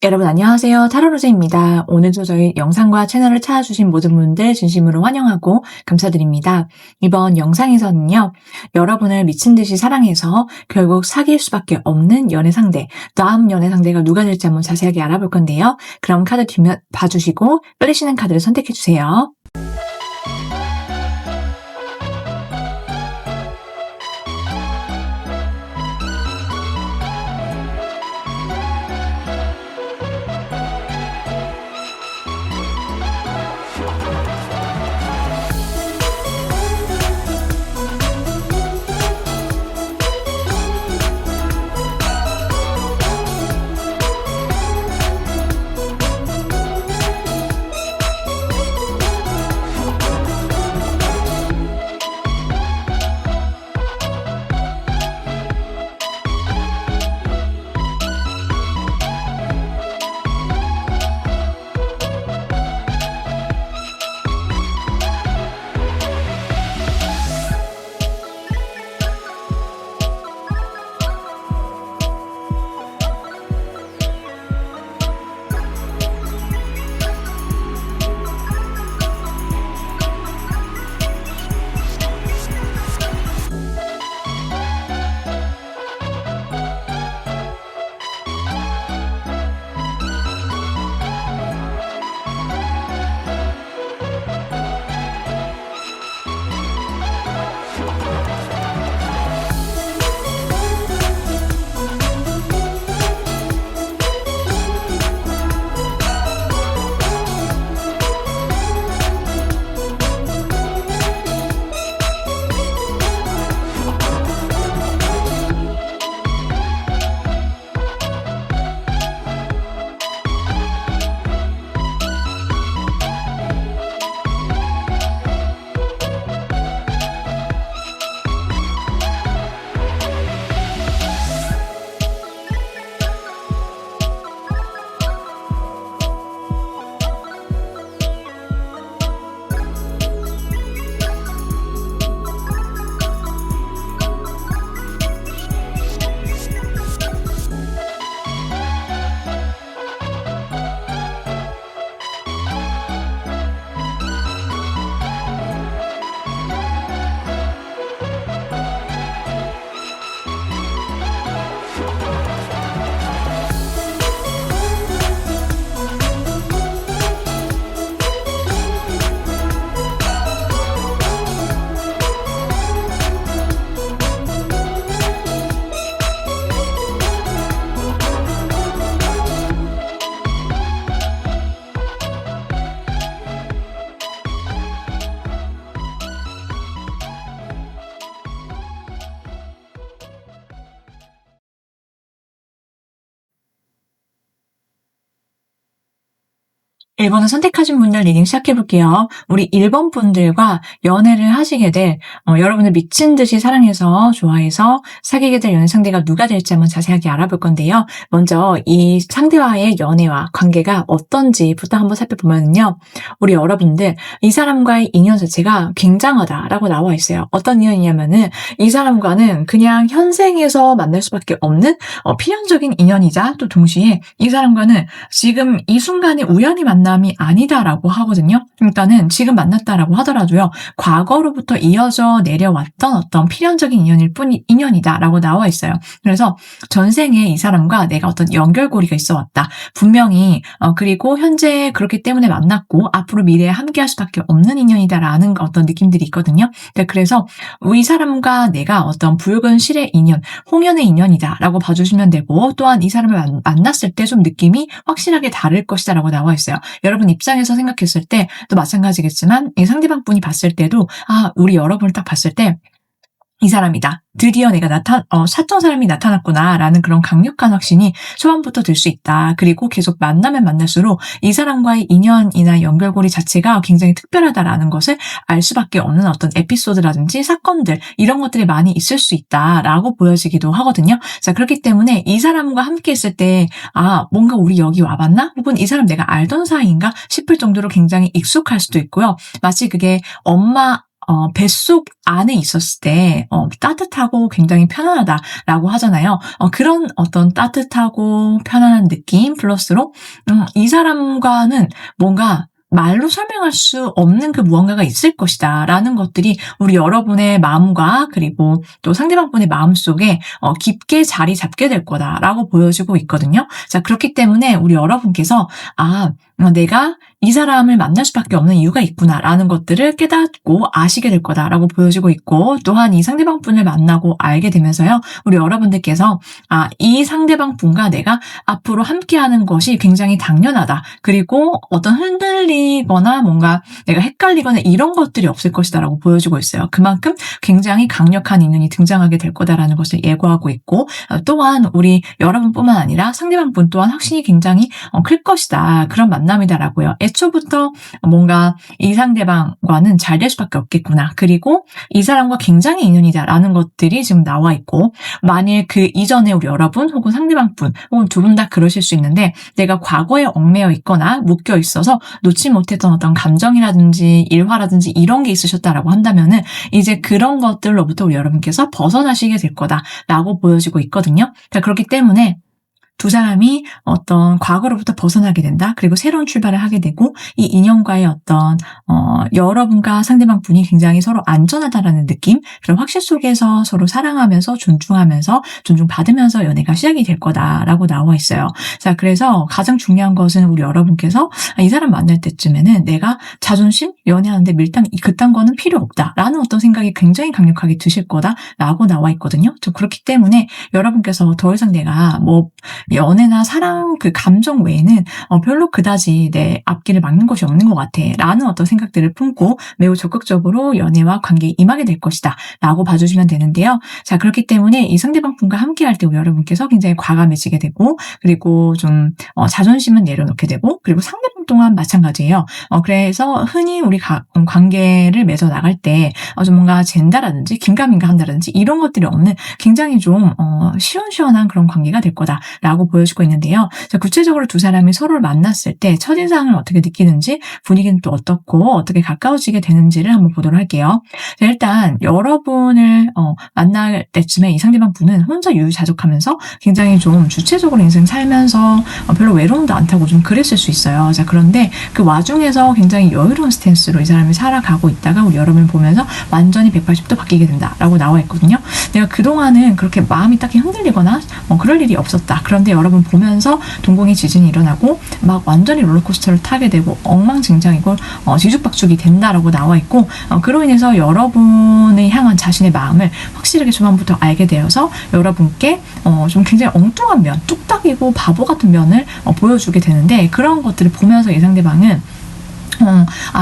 여러분 안녕하세요. 타로로즈입니다. 오늘도 저희 영상과 채널을 찾아주신 모든 분들 진심으로 환영하고 감사드립니다. 이번 영상에서는요. 여러분을 미친 듯이 사랑해서 결국 사귈 수밖에 없는 연애 상대, 다음 연애 상대가 누가 될지 한번 자세하게 알아볼 건데요. 그럼 카드 뒷면 봐주시고 끌리시는 카드를 선택해주세요. 일 번을 선택하신 분들 리딩 시작해볼게요. 우리 1번 분들과 연애를 하시게 될 여러분을 미친 듯이 사랑해서 좋아해서 사귀게 될 연애 상대가 누가 될지 한번 자세하게 알아볼 건데요. 먼저 이 상대와의 연애와 관계가 어떤지부터 한번 살펴보면요. 우리 여러분들 이 사람과의 인연 자체가 굉장하다라고 나와 있어요. 어떤 인연이냐면은 이 사람과는 그냥 현생에서 만날 수밖에 없는 필연적인 인연이자 또 동시에 이 사람과는 지금 이 순간에 우연히 만남이 아니다라고 하거든요. 그러니까는 지금 만났다라고 하더라도요. 과거로부터 이어져 내려왔던 어떤 필연적인 인연이다라고 나와 있어요. 그래서 전생에 이 사람과 내가 어떤 연결고리가 있어 왔다. 분명히 그리고 현재 그렇기 때문에 만났고 앞으로 미래에 함께할 수밖에 없는 인연이다라는 어떤 느낌들이 있거든요. 그래서 이 사람과 내가 어떤 붉은 실의 인연, 홍연의 인연이다라고 봐주시면 되고 또한 이 사람을 만났을 때 좀 느낌이 확실하게 다를 것이다라고 나와 있어요. 여러분 입장에서 생각했을 때 또 마찬가지겠지만 이 상대방 분이 봤을 때도 우리 여러분을 딱 봤을 때 이 사람이다. 드디어 내가 찾던 사람이 나타났구나라는 그런 강력한 확신이 초반부터 들 수 있다. 그리고 계속 만나면 만날수록 이 사람과의 인연이나 연결고리 자체가 굉장히 특별하다라는 것을 알 수밖에 없는 어떤 에피소드라든지 사건들 이런 것들이 많이 있을 수 있다라고 보여지기도 하거든요. 자, 그렇기 때문에 이 사람과 함께 있을 때 뭔가 우리 여기 와봤나? 혹은 이 사람 내가 알던 사이인가 싶을 정도로 굉장히 익숙할 수도 있고요. 마치 그게 엄마 뱃속 안에 있었을 때 따뜻하고 굉장히 편안하다라고 하잖아요. 그런 어떤 따뜻하고 편안한 느낌 플러스로 이 사람과는 뭔가 말로 설명할 수 없는 그 무언가가 있을 것이다 라는 것들이 우리 여러분의 마음과 그리고 또 상대방분의 마음속에 깊게 자리 잡게 될 거다라고 보여지고 있거든요. 자, 그렇기 때문에 우리 여러분께서 내가 이 사람을 만날 수밖에 없는 이유가 있구나라는 것들을 깨닫고 아시게 될 거다라고 보여지고 있고, 또한 이 상대방 분을 만나고 알게 되면서요, 우리 여러분들께서 이 상대방 분과 내가 앞으로 함께하는 것이 굉장히 당연하다. 그리고 어떤 흔들리거나 뭔가 내가 헷갈리거나 이런 것들이 없을 것이다라고 보여지고 있어요. 그만큼 굉장히 강력한 인연이 등장하게 될 거다라는 것을 예고하고 있고, 또한 우리 여러분뿐만 아니라 상대방 분 또한 확신이 굉장히 클 것이다. 그런 만남이다라고요. 애초부터 뭔가 이 상대방과는 잘 될 수밖에 없겠구나. 그리고 이 사람과 굉장히 인연이다라는 것들이 지금 나와 있고, 만일 그 이전에 우리 여러분 혹은 상대방 분 혹은 두 분 다 그러실 수 있는데, 내가 과거에 얽매여 있거나 묶여 있어서 놓지 못했던 어떤 감정이라든지 일화라든지 이런 게 있으셨다라고 한다면은 이제 그런 것들로부터 우리 여러분께서 벗어나시게 될 거다라고 보여지고 있거든요. 자, 그렇기 때문에 두 사람이 어떤 과거로부터 벗어나게 된다. 그리고 새로운 출발을 하게 되고, 이 인연과의 어떤 여러분과 상대방 분이 굉장히 서로 안전하다라는 느낌, 그런 확신 속에서 서로 사랑하면서 존중하면서 존중받으면서 연애가 시작이 될 거다라고 나와 있어요. 자, 그래서 가장 중요한 것은 우리 여러분께서 이 사람 만날 때쯤에는 내가 자존심, 연애하는데 밀당 그딴 거는 필요 없다라는 어떤 생각이 굉장히 강력하게 드실 거다라고 나와 있거든요. 저 그렇기 때문에 여러분께서 더 이상 내가 뭐 연애나 사랑 그 감정 외에는 별로 그다지 내 앞길을 막는 것이 없는 것 같아 라는 어떤 생각들을 품고 매우 적극적으로 연애와 관계에 임하게 될 것이다 라고 봐주시면 되는데요. 자, 그렇기 때문에 이 상대방 분과 함께 할 때 우리 여러분께서 굉장히 과감해지게 되고, 그리고 좀 자존심은 내려놓게 되고, 그리고 상대방 또한 마찬가지예요. 그래서 흔히 우리 관계를 맺어 나갈 때 좀 뭔가 젠다라든지 긴가민가 한다든지 이런 것들이 없는 굉장히 좀 시원시원한 그런 관계가 될 거다라고 보여지고 있는데요. 자, 구체적으로 두 사람이 서로를 만났을 때 첫인상을 어떻게 느끼는지, 분위기는 또 어떻고 어떻게 가까워지게 되는지를 한번 보도록 할게요. 자, 일단 여러분을 만날 때쯤에 이 상대방 분은 혼자 유유자적하면서 굉장히 좀 주체적으로 인생 살면서 별로 외로움도 않다고 좀 그랬을 수 있어요. 자, 그런데 그 와중에서 굉장히 여유로운 스탠스로 이 사람이 살아가고 있다가 우리 여러분을 보면서 완전히 180도 바뀌게 된다라고 나와 있거든요. 내가 그동안은 그렇게 마음이 딱히 흔들리거나 그럴 일이 없었다. 그런데 여러분 보면서 동공의 지진이 일어나고 막 완전히 롤러코스터를 타게 되고 엉망진창이고 뒤죽박죽이 된다라고 나와 있고, 그로 인해서 여러분을 향한 자신의 마음을 확실하게 초반부터 알게 되어서 여러분께 좀 굉장히 엉뚱한 면, 뚝딱이고 바보 같은 면을 보여주게 되는데, 그런 것들을 보면서 이 상대방은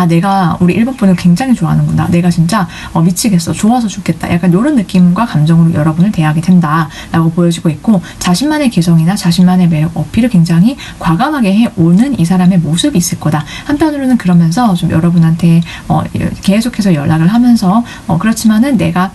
내가 우리 1번 분을 굉장히 좋아하는구나. 내가 진짜 미치겠어. 좋아서 죽겠다. 약간 이런 느낌과 감정으로 여러분을 대하게 된다라고 보여지고 있고, 자신만의 개성이나 자신만의 매력 어필을 굉장히 과감하게 해오는 이 사람의 모습이 있을 거다. 한편으로는 그러면서 좀 여러분한테 계속해서 연락을 하면서 그렇지만은 내가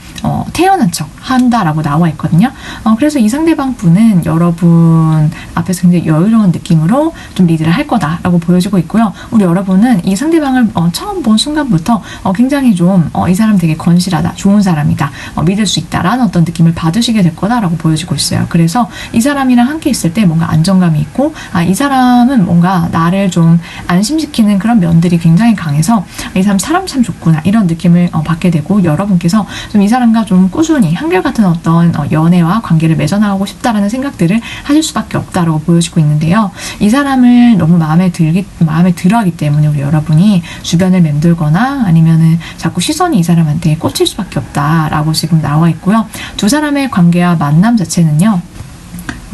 태어난 척 한다라고 나와 있거든요. 그래서 이 상대방 분은 여러분 앞에서 굉장히 여유로운 느낌으로 좀 리드를 할 거다라고 보여지고 있고요. 우리 여러분은 이 상대방을 처음 본 순간부터 굉장히 좀 이 사람 되게 건실하다, 좋은 사람이다, 믿을 수 있다라는 어떤 느낌을 받으시게 될 거다라고 보여지고 있어요. 그래서 이 사람이랑 함께 있을 때 뭔가 안정감이 있고, 이 사람은 뭔가 나를 좀 안심시키는 그런 면들이 굉장히 강해서 이 사람 참 좋구나 이런 느낌을 받게 되고, 여러분께서 좀 이 사람과 좀 꾸준히 한결같은 어떤 연애와 관계를 맺어나가고 싶다라는 생각들을 하실 수밖에 없다라고 보여지고 있는데요. 이 사람을 너무 마음에 들어하기 때문에 우리 여러분이 주변을 맴돌거나 아니면은 자꾸 시선이 이 사람한테 꽂힐 수밖에 없다라고 지금 나와 있고요. 두 사람의 관계와 만남 자체는요,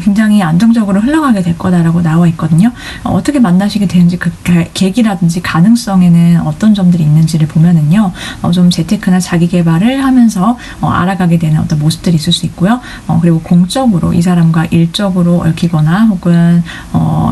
굉장히 안정적으로 흘러가게 될 거다라고 나와 있거든요. 어떻게 만나시게 되는지 그 계기라든지 가능성에는 어떤 점들이 있는지를 보면은요, 좀 재테크나 자기 개발을 하면서 알아가게 되는 어떤 모습들이 있을 수 있고요. 그리고 공적으로 이 사람과 일적으로 얽히거나 혹은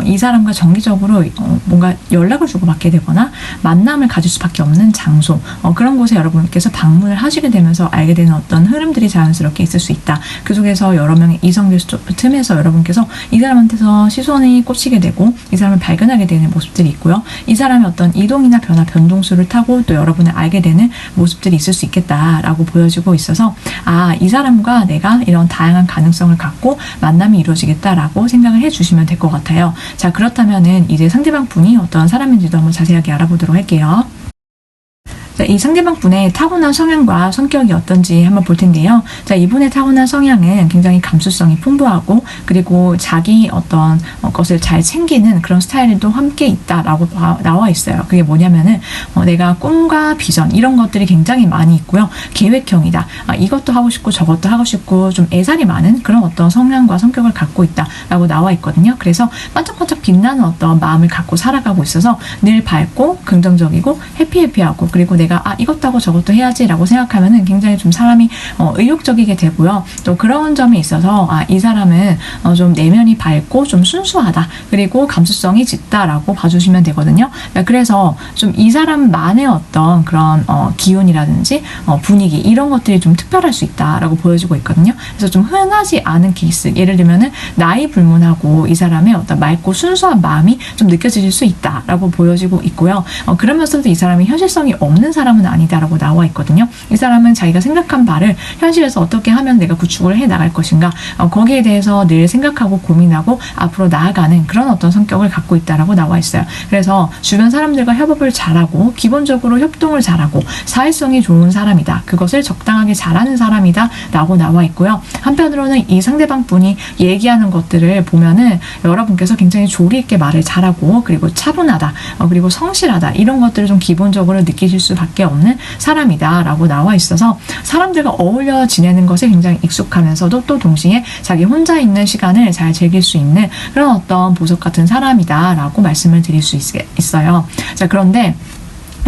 이 사람과 정기적으로 뭔가 연락을 주고받게 되거나 만남을 가질 수밖에 없는 장소, 그런 곳에 여러분께서 방문을 하시게 되면서 알게 되는 어떤 흐름들이 자연스럽게 있을 수 있다. 그 속에서 여러 명의 이성들 틈에서 여러분께서 이 사람한테서 시선이 꽂히게 되고 이 사람을 발견하게 되는 모습들이 있고요. 이 사람의 어떤 이동이나 변화, 변동수를 타고 또 여러분을 알게 되는 모습들이 있을 수 있겠다라고 보여지고 있어서 이 사람과 내가 이런 다양한 가능성을 갖고 만남이 이루어지겠다라고 생각을 해주시면 될 것 같아요. 자, 그렇다면은 이제 상대방 분이 어떤 사람인지도 한번 자세하게 알아보도록 할게요. 자, 이 상대방 분의 타고난 성향과 성격이 어떤지 한번 볼 텐데요. 자, 이분의 타고난 성향은 굉장히 감수성이 풍부하고 그리고 자기 어떤 것을 잘 챙기는 그런 스타일도 함께 있다라고 나와 있어요. 그게 뭐냐면은 내가 꿈과 비전 이런 것들이 굉장히 많이 있고요. 계획형이다. 이것도 하고 싶고 저것도 하고 싶고 좀 애살이 많은 그런 어떤 성향과 성격을 갖고 있다라고 나와 있거든요. 그래서 반짝반짝 빛나는 어떤 마음을 갖고 살아가고 있어서 늘 밝고 긍정적이고 해피해피하고 그리고 내가 이것도 하고 저것도 해야지라고 생각하면은 굉장히 좀 사람이 의욕적이게 되고요. 또 그런 점에 있어서 이 사람은 좀 내면이 밝고 좀 순수하다. 그리고 감수성이 짙다라고 봐주시면 되거든요. 그래서 좀 이 사람만의 어떤 그런 기운이라든지 분위기 이런 것들이 좀 특별할 수 있다라고 보여지고 있거든요. 그래서 좀 흔하지 않은 케이스. 예를 들면은 나이 불문하고 이 사람의 어떤 맑고 순수한 마음이 좀 느껴질 수 있다라고 보여지고 있고요. 그러면서도 이 사람이 현실성이 없는 사람은 아니다라고 나와 있거든요. 이 사람은 자기가 생각한 바를 현실에서 어떻게 하면 내가 구축을 해 나갈 것인가 거기에 대해서 늘 생각하고 고민하고 앞으로 나아가는 그런 어떤 성격을 갖고 있다라고 나와 있어요. 그래서 주변 사람들과 협업을 잘하고 기본적으로 협동을 잘하고 사회성이 좋은 사람이다. 그것을 적당하게 잘하는 사람이다 라고 나와 있고요. 한편으로는 이 상대방 분이 얘기하는 것들을 보면은 여러분께서 굉장히 조리 있게 말을 잘하고 그리고 차분하다 그리고 성실하다 이런 것들을 좀 기본적으로 느끼실 수밖에 없는 사람이다 라고 나와 있어서 사람들과 어울려 지내는 것에 굉장히 익숙하면서도 또 동시에 자기 혼자 있는 시간을 잘 즐길 수 있는 그런 어떤 보석 같은 사람이다 라고 말씀을 드릴 수 있어요. 자, 그런데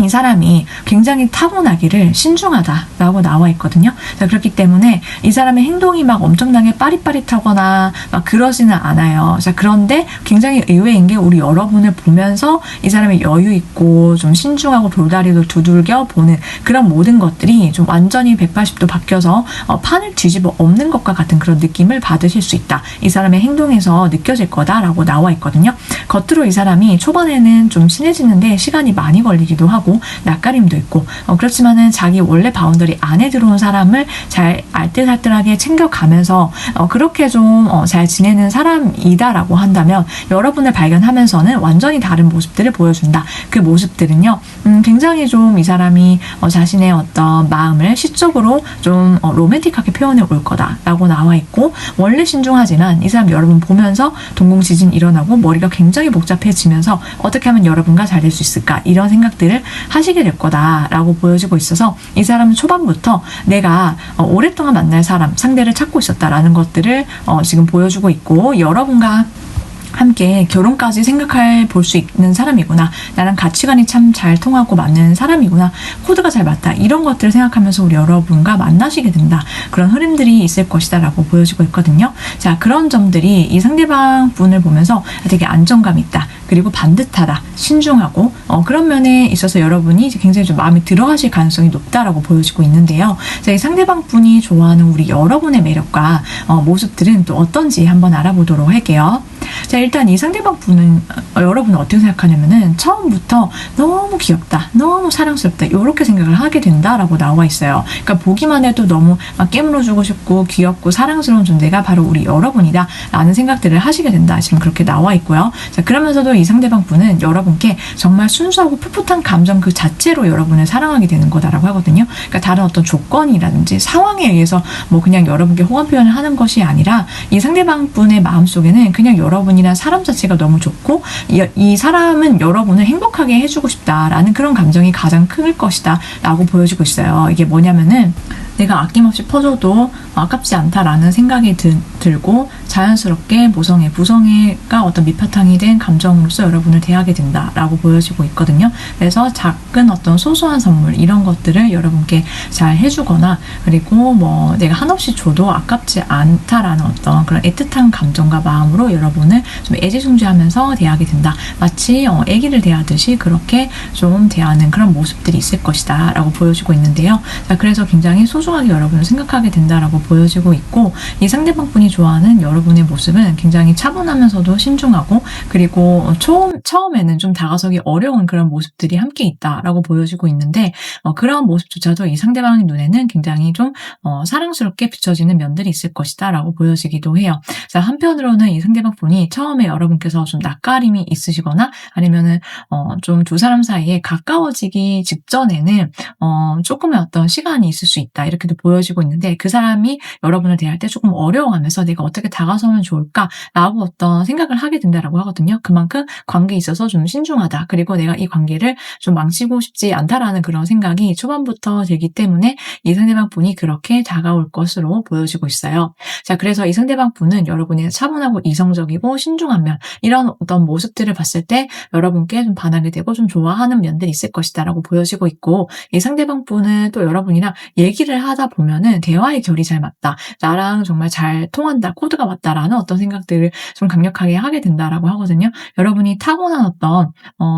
이 사람이 굉장히 타고나기를 신중하다라고 나와 있거든요. 자, 그렇기 때문에 이 사람의 행동이 막 엄청나게 빠릿빠릿하거나 막 그러지는 않아요. 자, 그런데 굉장히 의외인 게 우리 여러분을 보면서 이 사람이 여유 있고 좀 신중하고 돌다리도 두들겨 보는 그런 모든 것들이 좀 완전히 180도 바뀌어서 판을 뒤집어 엎는 것과 같은 그런 느낌을 받으실 수 있다. 이 사람의 행동에서 느껴질 거다라고 나와 있거든요. 겉으로 이 사람이 초반에는 좀 친해지는데 시간이 많이 걸리기도 하고 낯가림도 있고 그렇지만은 자기 원래 바운더리 안에 들어온 사람을 잘 알뜰살뜰하게 챙겨가면서 그렇게 좀 잘 지내는 사람이다라고 한다면 여러분을 발견하면서는 완전히 다른 모습들을 보여준다. 그 모습들은요 굉장히 좀 이 사람이 자신의 어떤 마음을 시적으로 좀 로맨틱하게 표현해 올 거다라고 나와 있고 원래 신중하지만 이 사람 여러분 보면서 동공지진 일어나고 머리가 굉장히 복잡해지면서 어떻게 하면 여러분과 잘 될 수 있을까 이런 생각들을 하시게 될 거다라고 보여지고 있어서 이 사람은 초반부터 내가 오랫동안 만날 사람, 상대를 찾고 있었다라는 것들을 지금 보여주고 있고 여러분과 함께 결혼까지 생각해 볼 수 있는 사람이구나. 나랑 가치관이 참 잘 통하고 맞는 사람이구나. 코드가 잘 맞다. 이런 것들을 생각하면서 우리 여러분과 만나시게 된다. 그런 흐름들이 있을 것이다 라고 보여지고 있거든요. 자, 그런 점들이 이 상대방 분을 보면서 되게 안정감 있다. 그리고 반듯하다. 신중하고 그런 면에 있어서 여러분이 굉장히 좀 마음에 들어하실 가능성이 높다라고 보여지고 있는데요. 자, 이 상대방 분이 좋아하는 우리 여러분의 매력과 모습들은 또 어떤지 한번 알아보도록 할게요. 자, 일단 이 상대방 분은 여러분은 어떻게 생각하냐면은 처음부터 너무 귀엽다, 너무 사랑스럽다 이렇게 생각을 하게 된다라고 나와 있어요. 그러니까 보기만 해도 너무 막 깨물어주고 싶고 귀엽고 사랑스러운 존재가 바로 우리 여러분이다 라는 생각들을 하시게 된다. 지금 그렇게 나와 있고요. 자, 그러면서도 이 상대방 분은 여러분께 정말 순수하고 풋풋한 감정 그 자체로 여러분을 사랑하게 되는 거다라고 하거든요. 그러니까 다른 어떤 조건이라든지 상황에 의해서 뭐 그냥 여러분께 호감 표현을 하는 것이 아니라 이 상대방 분의 마음속에는 그냥 여러분이란 사람 자체가 너무 좋고 이 사람은 여러분을 행복하게 해주고 싶다라는 그런 감정이 가장 클 것이다 라고 보여지고 있어요. 이게 뭐냐면은 내가 아낌없이 퍼줘도 아깝지 않다라는 생각이 들고 자연스럽게 모성애, 부성애가 어떤 밑바탕이 된 감정으로서 여러분을 대하게 된다라고 보여지고 있거든요. 그래서 작은 어떤 소소한 선물 이런 것들을 여러분께 잘 해주거나 그리고 뭐 내가 한없이 줘도 아깝지 않다라는 어떤 그런 애틋한 감정과 마음으로 여러분을 좀 애지중지하면서 대하게 된다. 마치 아기를 대하듯이 그렇게 좀 대하는 그런 모습들이 있을 것이다 라고 보여지고 있는데요. 자, 그래서 굉장히 소중하게 여러분을 생각하게 된다라고 보여지고 있고, 이 상대방 분이 좋아하는 여러분의 모습은 굉장히 차분하면서도 신중하고, 그리고 처음에는 좀 다가서기 어려운 그런 모습들이 함께 있다라고 보여지고 있는데, 그런 모습조차도 이 상대방의 눈에는 굉장히 좀 사랑스럽게 비춰지는 면들이 있을 것이다 라고 보여지기도 해요. 자, 한편으로는 이 상대방 분이 처음에 여러분께서 좀 낯가림이 있으시거나 아니면은 좀 두 사람 사이에 가까워지기 직전에는 조금의 어떤 시간이 있을 수 있다, 이렇게도 보여지고 있는데, 그 사람이 여러분을 대할 때 조금 어려워하면서 내가 어떻게 다가서면 좋을까라고 어떤 생각을 하게 된다라고 하거든요. 그만큼 관계에 있어서 좀 신중하다, 그리고 내가 이 관계를 좀 망치고 싶지 않다라는 그런 생각이 초반부터 들기 때문에 이 상대방 분이 그렇게 다가올 것으로 보여지고 있어요. 자, 그래서 이 상대방 분은 여러분이 차분하고 이성적이고 신중한 면, 이런 어떤 모습들을 봤을 때 여러분께 좀 반하게 되고 좀 좋아하는 면들이 있을 것이다 라고 보여지고 있고, 이 상대방 분은 또 여러분이랑 얘기를 하다 보면은 대화의 결이 잘 맞다, 나랑 정말 잘 통한다, 코드가 맞다라는 어떤 생각들을 좀 강력하게 하게 된다라고 하거든요. 여러분이 타고난 어떤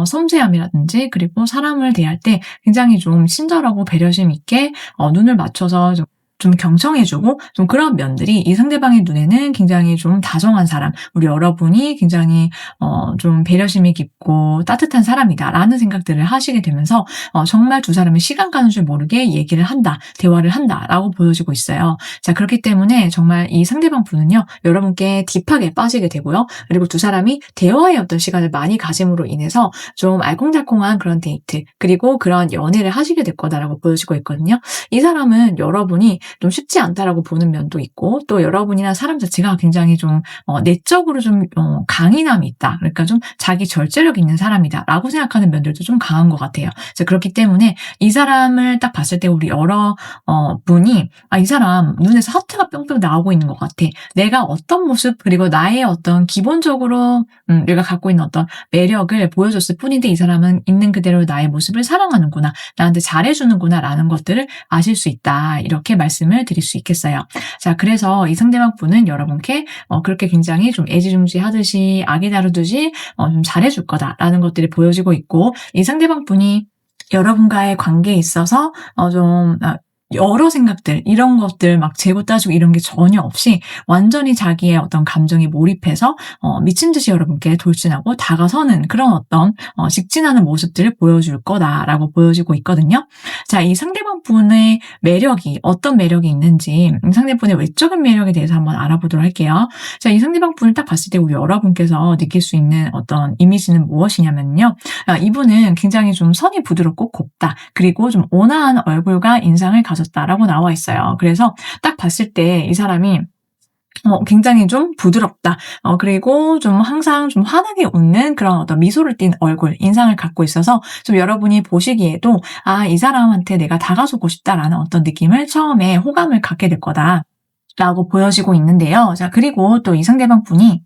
섬세함이라든지, 그리고 사람을 대할 때 굉장히 좀 친절하고 배려심 있게 눈을 맞춰서 좀 경청해주고, 좀 그런 면들이 이 상대방의 눈에는 굉장히 좀 다정한 사람, 우리 여러분이 굉장히 좀 배려심이 깊고 따뜻한 사람이다라는 생각들을 하시게 되면서 정말 두 사람이 시간 가는 줄 모르게 얘기를 한다, 대화를 한다라고 보여지고 있어요. 자, 그렇기 때문에 정말 이 상대방 분은요, 여러분께 딥하게 빠지게 되고요. 그리고 두 사람이 대화의 어떤 시간을 많이 가짐으로 인해서 좀 알콩달콩한 그런 데이트, 그리고 그런 연애를 하시게 될 거다라고 보여지고 있거든요. 이 사람은 여러분이 좀 쉽지 않다라고 보는 면도 있고, 또 여러분이나 사람 자체가 굉장히 좀 내적으로 좀 강인함이 있다, 그러니까 좀 자기 절제력 있는 사람이다 라고 생각하는 면들도 좀 강한 것 같아요. 그렇기 때문에 이 사람을 딱 봤을 때 우리 분이 이 사람 눈에서 하트가 뿅뿅 나오고 있는 것 같아, 내가 어떤 모습, 그리고 나의 어떤 기본적으로 내가 갖고 있는 어떤 매력을 보여줬을 뿐인데 이 사람은 있는 그대로 나의 모습을 사랑하는구나, 나한테 잘해주는구나 라는 것들을 아실 수 있다, 이렇게 말씀을 드릴 수 있겠어요. 자, 그래서 이 상대방 분은 여러분께 그렇게 굉장히 좀 애지중지하듯이 아기 다루듯이 좀 잘해줄 거다라는 것들이 보여지고 있고, 이 상대방 분이 여러분과의 관계에 있어서 좀 여러 생각들, 이런 것들 막 재고 따지고 이런 게 전혀 없이 완전히 자기의 어떤 감정에 몰입해서 미친 듯이 여러분께 돌진하고 다가서는 그런 어떤 직진하는 모습들을 보여줄 거다라고 보여지고 있거든요. 자, 이 상대방 분의 매력이 어떤 매력이 있는지, 이 상대분의 외적인 매력에 대해서 한번 알아보도록 할게요. 자, 이 상대방 분을 딱 봤을 때 우리 여러분께서 느낄 수 있는 어떤 이미지는 무엇이냐면요, 이분은 굉장히 좀 선이 부드럽고 곱다, 그리고 좀 온화한 얼굴과 인상을 가졌다라고 나와 있어요. 그래서 딱 봤을 때 이 사람이 굉장히 좀 부드럽다, 그리고 좀 항상 좀 환하게 웃는 그런 어떤 미소를 띤 얼굴, 인상을 갖고 있어서 좀 여러분이 보시기에도 이 사람한테 내가 다가서고 싶다라는 어떤 느낌을, 처음에 호감을 갖게 될 거다라고 보여지고 있는데요. 자, 그리고 또 이 상대방 분이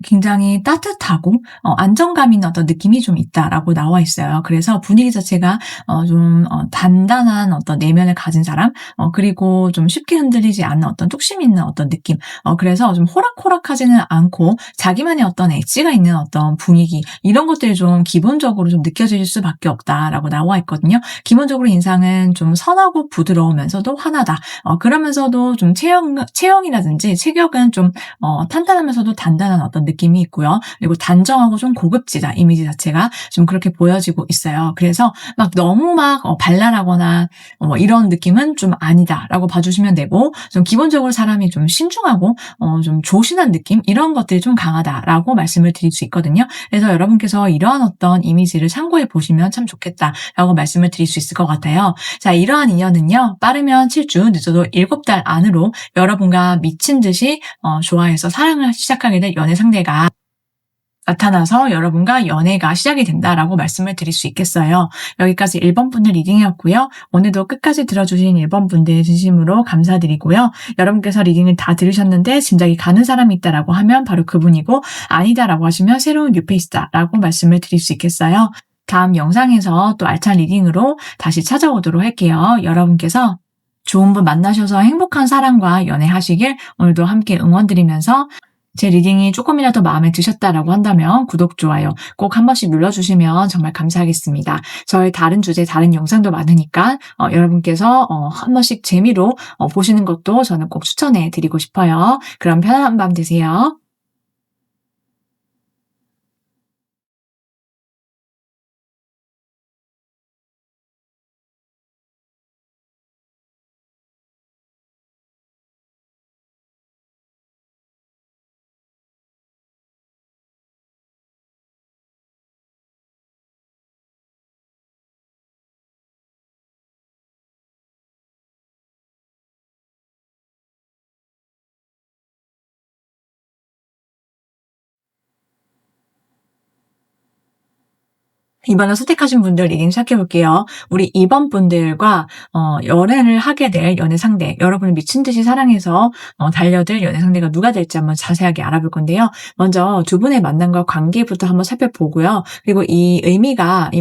굉장히 따뜻하고 안정감 있는 어떤 느낌이 좀 있다라고 나와 있어요. 그래서 분위기 자체가 좀 단단한 어떤 내면을 가진 사람, 그리고 좀 쉽게 흔들리지 않는 어떤 뚝심 있는 어떤 느낌, 그래서 좀 호락호락하지는 않고 자기만의 어떤 엣지가 있는 어떤 분위기, 이런 것들이 좀 기본적으로 좀 느껴질 수밖에 없다라고 나와 있거든요. 기본적으로 인상은 좀 선하고 부드러우면서도 환하다, 그러면서도 좀 체형이라든지 체격은 좀 탄탄하면서도 단단한 어떤 느낌이 있고요. 그리고 단정하고 좀 고급지다, 이미지 자체가 좀 그렇게 보여지고 있어요. 그래서 막 너무 막 발랄하거나 이런 느낌은 좀 아니다라고 봐주시면 되고, 좀 기본적으로 사람이 좀 신중하고 좀 조신한 느낌, 이런 것들이 좀 강하다라고 말씀을 드릴 수 있거든요. 그래서 여러분께서 이러한 어떤 이미지를 참고해 보시면 참 좋겠다라고 말씀을 드릴 수 있을 것 같아요. 자, 이러한 인연은요, 빠르면 7주, 늦어도 7달 안으로 여러분과 미친 듯이 좋아해서 사랑을 시작하게 될 연애 상대가 나타나서 여러분과 연애가 시작이 된다라고 말씀을 드릴 수 있겠어요. 여기까지 1번 분들 리딩이었고요. 오늘도 끝까지 들어주신 1번 분들 진심으로 감사드리고요. 여러분께서 리딩을 다 들으셨는데 짐작이 가는 사람이 있다라고 하면 바로 그분이고, 아니다라고 하시면 새로운 뉴페이스다라고 말씀을 드릴 수 있겠어요. 다음 영상에서 또 알찬 리딩으로 다시 찾아오도록 할게요. 여러분께서 좋은 분 만나셔서 행복한 사랑과 연애하시길 오늘도 함께 응원드리면서 제 리딩이 조금이라도 마음에 드셨다라고 한다면 구독, 좋아요 꼭 한 번씩 눌러주시면 정말 감사하겠습니다. 저의 다른 주제, 다른 영상도 많으니까 여러분께서 한 번씩 재미로 보시는 것도 저는 꼭 추천해 드리고 싶어요. 그럼 편안한 밤 되세요. 이번에 선택하신 분들 리딩 시작해 볼게요. 우리 2번 분들과 연애를 하게 될 연애 상대, 여러분을 미친 듯이 사랑해서 달려들 연애 상대가 누가 될지 한번 자세하게 알아볼 건데요. 먼저 두 분의 만남과 관계부터 한번 살펴보고요. 그리고 이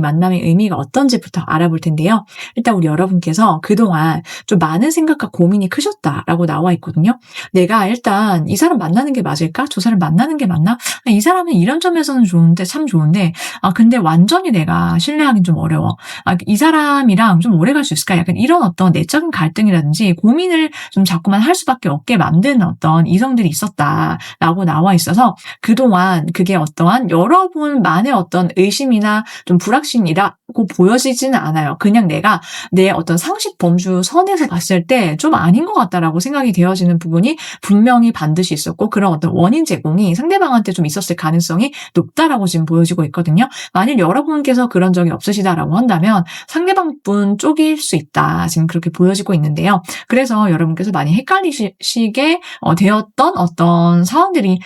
만남의 의미가 어떤지부터 알아볼 텐데요. 일단 우리 여러분께서 그동안 좀 많은 생각과 고민이 크셨다라고 나와 있거든요. 내가 일단 이 사람 만나는 게 맞을까? 저 사람 만나는 게 맞나? 이 사람은 이런 점에서는 좋은데, 참 좋은데, 근데 완전히 내가 신뢰하긴 좀 어려워. 이 사람이랑 좀 오래 갈 수 있을까? 약간 이런 어떤 내적인 갈등이라든지 고민을 좀 자꾸만 할 수밖에 없게 만드는 어떤 이성들이 있었다라고 나와 있어서 그동안 그게 어떠한 여러분만의 어떤 의심이나 좀 불확신이라고 보여지지는 않아요. 그냥 내가 내 어떤 상식 범주 선에서 봤을 때 좀 아닌 것 같다라고 생각이 되어지는 부분이 분명히 반드시 있었고, 그런 어떤 원인 제공이 상대방한테 좀 있었을 가능성이 높다라고 지금 보여지고 있거든요. 만일 여러분께서 그런 적이 없으시다라고 한다면 상대방 분 쪽일 수 있다, 지금 그렇게 보여지고 있는데요. 그래서 여러분께서 많이 헷갈리시게 되었던 어떤 상황들이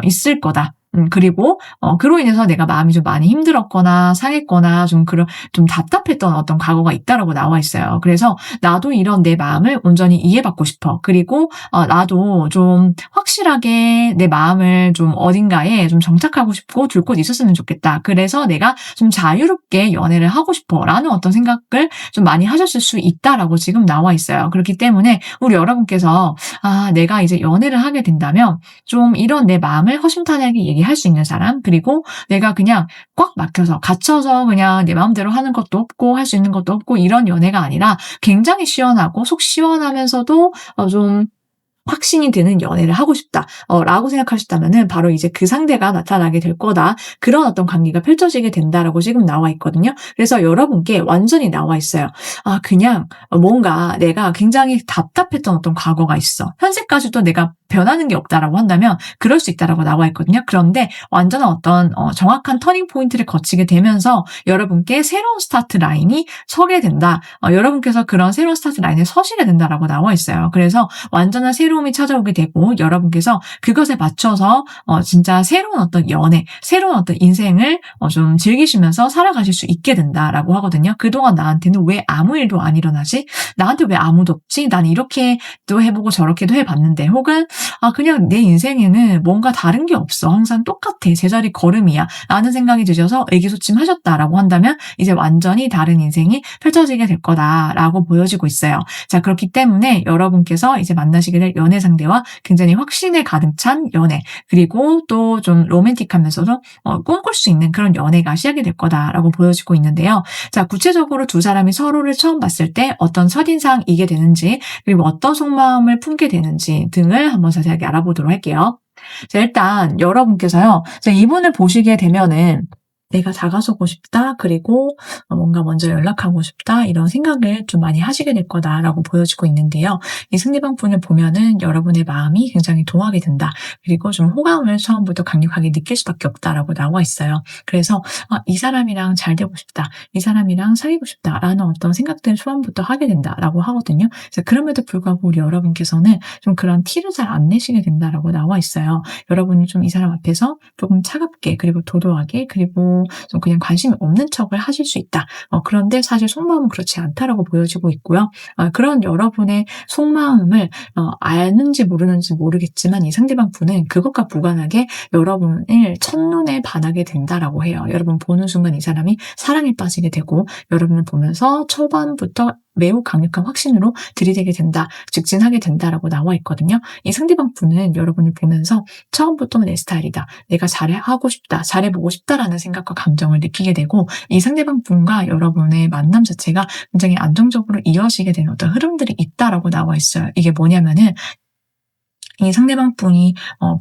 있을 거다. 그리고 그로 인해서 내가 마음이 좀 많이 힘들었거나 상했거나 좀 답답했던 어떤 과거가 있다라고 나와 있어요. 그래서 나도 이런 내 마음을 온전히 이해받고 싶어. 그리고 나도 좀 확실하게 내 마음을 좀 어딘가에 좀 정착하고 싶고 둘 곳 있었으면 좋겠다. 그래서 내가 좀 자유롭게 연애를 하고 싶어라는 어떤 생각을 좀 많이 하셨을 수 있다라고 지금 나와 있어요. 그렇기 때문에 우리 여러분께서 내가 이제 연애를 하게 된다면 좀 이런 내 마음을 허심탄회하게 얘기할 수 있는 사람, 그리고 내가 그냥 꽉 막혀서 갇혀서 그냥 내 마음대로 하는 것도 없고 할 수 있는 것도 없고 이런 연애가 아니라 굉장히 시원하고 속 시원하면서도 좀 확신이 드는 연애를 하고 싶다 라고 생각하셨다면은 바로 이제 그 상대가 나타나게 될 거다. 그런 어떤 관계가 펼쳐지게 된다라고 지금 나와 있거든요. 그래서 여러분께 완전히 나와 있어요. 그냥 뭔가 내가 굉장히 답답했던 어떤 과거가 있어. 현재까지도 내가 변하는 게 없다라고 한다면 그럴 수 있다라고 나와 있거든요. 그런데 완전한 어떤 정확한 터닝 포인트를 거치게 되면서 여러분께 새로운 스타트 라인이 서게 된다. 여러분께서 그런 새로운 스타트 라인에 서시게 된다라고 나와 있어요. 그래서 완전한 새로움이 찾아오게 되고 여러분께서 그것에 맞춰서 진짜 새로운 어떤 연애, 새로운 어떤 인생을 좀 즐기시면서 살아가실 수 있게 된다라고 하거든요. 그동안 나한테는 왜 아무 일도 안 일어나지? 나한테 왜 아무도 없지? 난 이렇게도 해보고 저렇게도 해봤는데, 혹은 그냥 내 인생에는 뭔가 다른 게 없어. 항상 똑같아. 제자리 걸음이야. 라는 생각이 드셔서 의기소침하셨다라고 한다면 이제 완전히 다른 인생이 펼쳐지게 될 거다라고 보여지고 있어요. 자, 그렇기 때문에 여러분께서 이제 만나시게 될 연애 상대와 굉장히 확신에 가득 찬 연애, 그리고 또 좀 로맨틱하면서도 꿈꿀 수 있는 그런 연애가 시작이 될 거다라고 보여지고 있는데요. 자, 구체적으로 두 사람이 서로를 처음 봤을 때 어떤 첫인상이게 되는지, 그리고 어떤 속마음을 품게 되는지 등을 한번 자세하게 알아보도록 할게요. 자, 일단 여러분께서요, 이분을 보시게 되면은 내가 다가서고 싶다, 그리고 뭔가 먼저 연락하고 싶다, 이런 생각을 좀 많이 하시게 될 거다라고 보여지고 있는데요. 이 상대방 분을 보면은 여러분의 마음이 굉장히 동하게 된다. 그리고 좀 호감을 처음부터 강력하게 느낄 수밖에 없다라고 나와 있어요. 그래서 이 사람이랑 잘 되고 싶다, 이 사람이랑 사귀고 싶다라는 어떤 생각들을 초반부터 하게 된다라고 하거든요. 그래서 그럼에도 불구하고 우리 여러분께서는 좀 그런 티를 잘 안 내시게 된다라고 나와 있어요. 여러분이 좀 이 사람 앞에서 조금 차갑게, 그리고 도도하게, 그리고 좀 그냥 관심이 없는 척을 하실 수 있다. 그런데 사실 속마음은 그렇지 않다라고 보여지고 있고요. 그런 여러분의 속마음을 아는지 모르는지 모르겠지만 이 상대방 분은 그것과 무관하게 여러분을 첫눈에 반하게 된다라고 해요. 여러분 보는 순간 이 사람이 사랑에 빠지게 되고 여러분을 보면서 초반부터 매우 강력한 확신으로 들이대게 된다, 직진하게 된다라고 나와 있거든요. 이 상대방 분은 여러분을 보면서 처음부터 내 스타일이다, 내가 잘하고 싶다, 잘해보고 싶다라는 생각과 감정을 느끼게 되고, 이 상대방 분과 여러분의 만남 자체가 굉장히 안정적으로 이어지게 되는 어떤 흐름들이 있다라고 나와 있어요. 이게 뭐냐면은 이 상대방 분이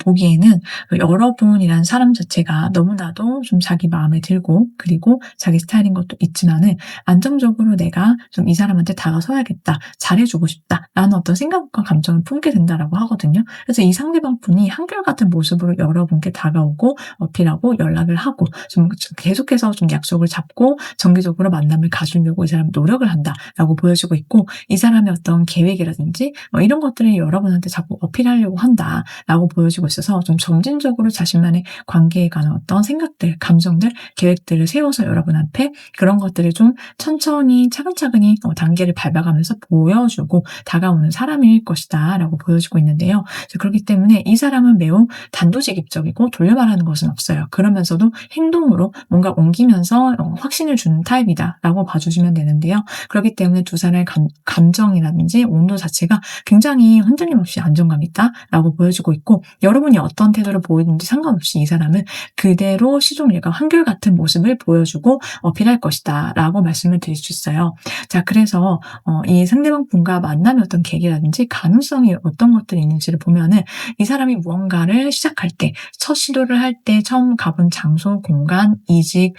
보기에는 그 여러분이라는 사람 자체가 너무나도 좀 자기 마음에 들고, 그리고 자기 스타일인 것도 있지만은 안정적으로 '내가 좀 이 사람한테 다가서야겠다. 잘해주고 싶다.'라는 어떤 생각과 감정을 품게 된다라고 하거든요. 그래서 이 상대방 분이 한결같은 모습으로 여러분께 다가오고 어필하고 연락을 하고 좀 계속해서 좀 약속을 잡고 정기적으로 만남을 가지려고 이 사람이 노력을 한다라고 보여지고 있고, 이 사람의 어떤 계획이라든지 이런 것들을 여러분한테 자꾸 어필하려고 한다라고 보여지고 있어서, 좀 점진적으로 자신만의 관계에 관한 어떤 생각들, 감정들, 계획들을 세워서 여러분 앞에 그런 것들을 좀 천천히 차근차근히 단계를 밟아가면서 보여주고 다가오는 사람일 것이다 라고 보여지고 있는데요. 그렇기 때문에 이 사람은 매우 단도직입적이고 돌려 말하는 것은 없어요. 그러면서도 행동으로 뭔가 옮기면서 확신을 주는 타입이다 라고 봐주시면 되는데요. 그렇기 때문에 두 사람의 감정이라든지 온도 자체가 굉장히 흔들림 없이 안정감 있다 라고 보여지고 있고, 여러분이 어떤 태도를 보이는지 상관없이 이 사람은 그대로 시종일관 한결같은 모습을 보여주고 어필할 것이다 라고 말씀을 드릴 수 있어요. 자, 그래서 이 상대방 분과 만남의 어떤 계기라든지 가능성이 어떤 것들이 있는지를 보면은, 이 사람이 무언가를 시작할 때, 첫 시도를 할 때 처음 가본 장소, 공간, 이직,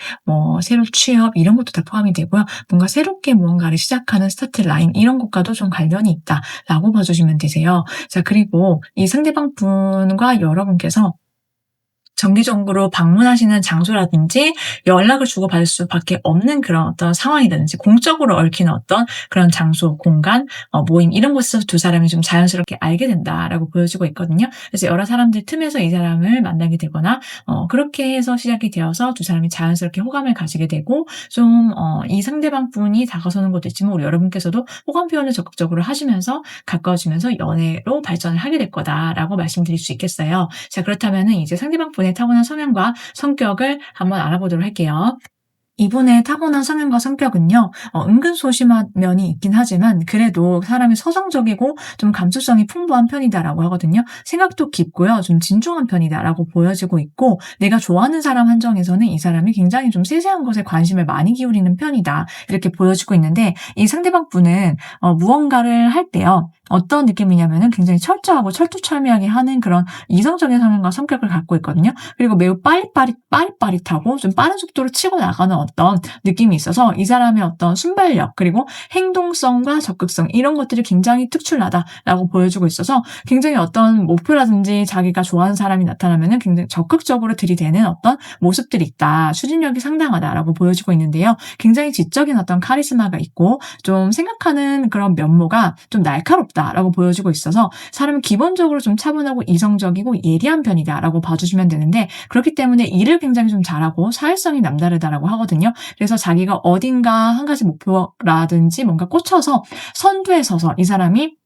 새로 취업, 이런 것도 다 포함이 되고요. 뭔가 새롭게 무언가를 시작하는 스타트 라인, 이런 것과도 좀 관련이 있다라고 봐주시면 되세요. 자, 그리고 이 상대방 분과 여러분께서 정기적으로 방문하시는 장소라든지 연락을 주고받을 수밖에 없는 그런 어떤 상황이라든지, 공적으로 얽힌 어떤 그런 장소, 공간, 모임, 이런 곳에서 두 사람이 좀 자연스럽게 알게 된다라고 보여지고 있거든요. 그래서 여러 사람들 틈에서 이 사람을 만나게 되거나 그렇게 해서 시작이 되어서 두 사람이 자연스럽게 호감을 가지게 되고, 좀 이 상대방 분이 다가서는 것도 있지만 우리 여러분께서도 호감 표현을 적극적으로 하시면서 가까워지면서 연애로 발전을 하게 될 거다라고 말씀드릴 수 있겠어요. 자, 그렇다면은 이제 상대방 분의 타고난 성향과 성격을 한번 알아보도록 할게요. 이분의 타고난 성향과 성격은요, 은근 소심한 면이 있긴 하지만 그래도 사람이 서정적이고 좀 감수성이 풍부한 편이다라고 하거든요. 생각도 깊고요, 좀 진중한 편이다라고 보여지고 있고, 내가 좋아하는 사람 한정에서는 이 사람이 굉장히 좀 세세한 것에 관심을 많이 기울이는 편이다, 이렇게 보여지고 있는데, 이 상대방 분은 무언가를 할 때요, 어떤 느낌이냐면은 굉장히 철저하고 철두철미하게 하는 그런 이성적인 성향과 성격을 갖고 있거든요. 그리고 매우 빠릿빠릿하고 좀 빠른 속도로 치고 나가는 어떤 느낌이 있어서, 이 사람의 어떤 순발력, 그리고 행동성과 적극성, 이런 것들이 굉장히 특출나다라고 보여주고 있어서, 굉장히 어떤 목표라든지 자기가 좋아하는 사람이 나타나면은 굉장히 적극적으로 들이대는 어떤 모습들이 있다, 추진력이 상당하다라고 보여지고 있는데요. 굉장히 지적인 어떤 카리스마가 있고 좀 생각하는 그런 면모가 좀 날카롭다라고 보여지고 있어서, 사람은 기본적으로 좀 차분하고 이성적이고 예리한 편이다라고 봐주시면 되는데, 그렇기 때문에 일을 굉장히 좀 잘하고 사회성이 남다르다라고 하거든요. 그래서 자기가 어딘가 한 가지 목표라든지 뭔가 꽂혀서 선두에 서서 이 사람이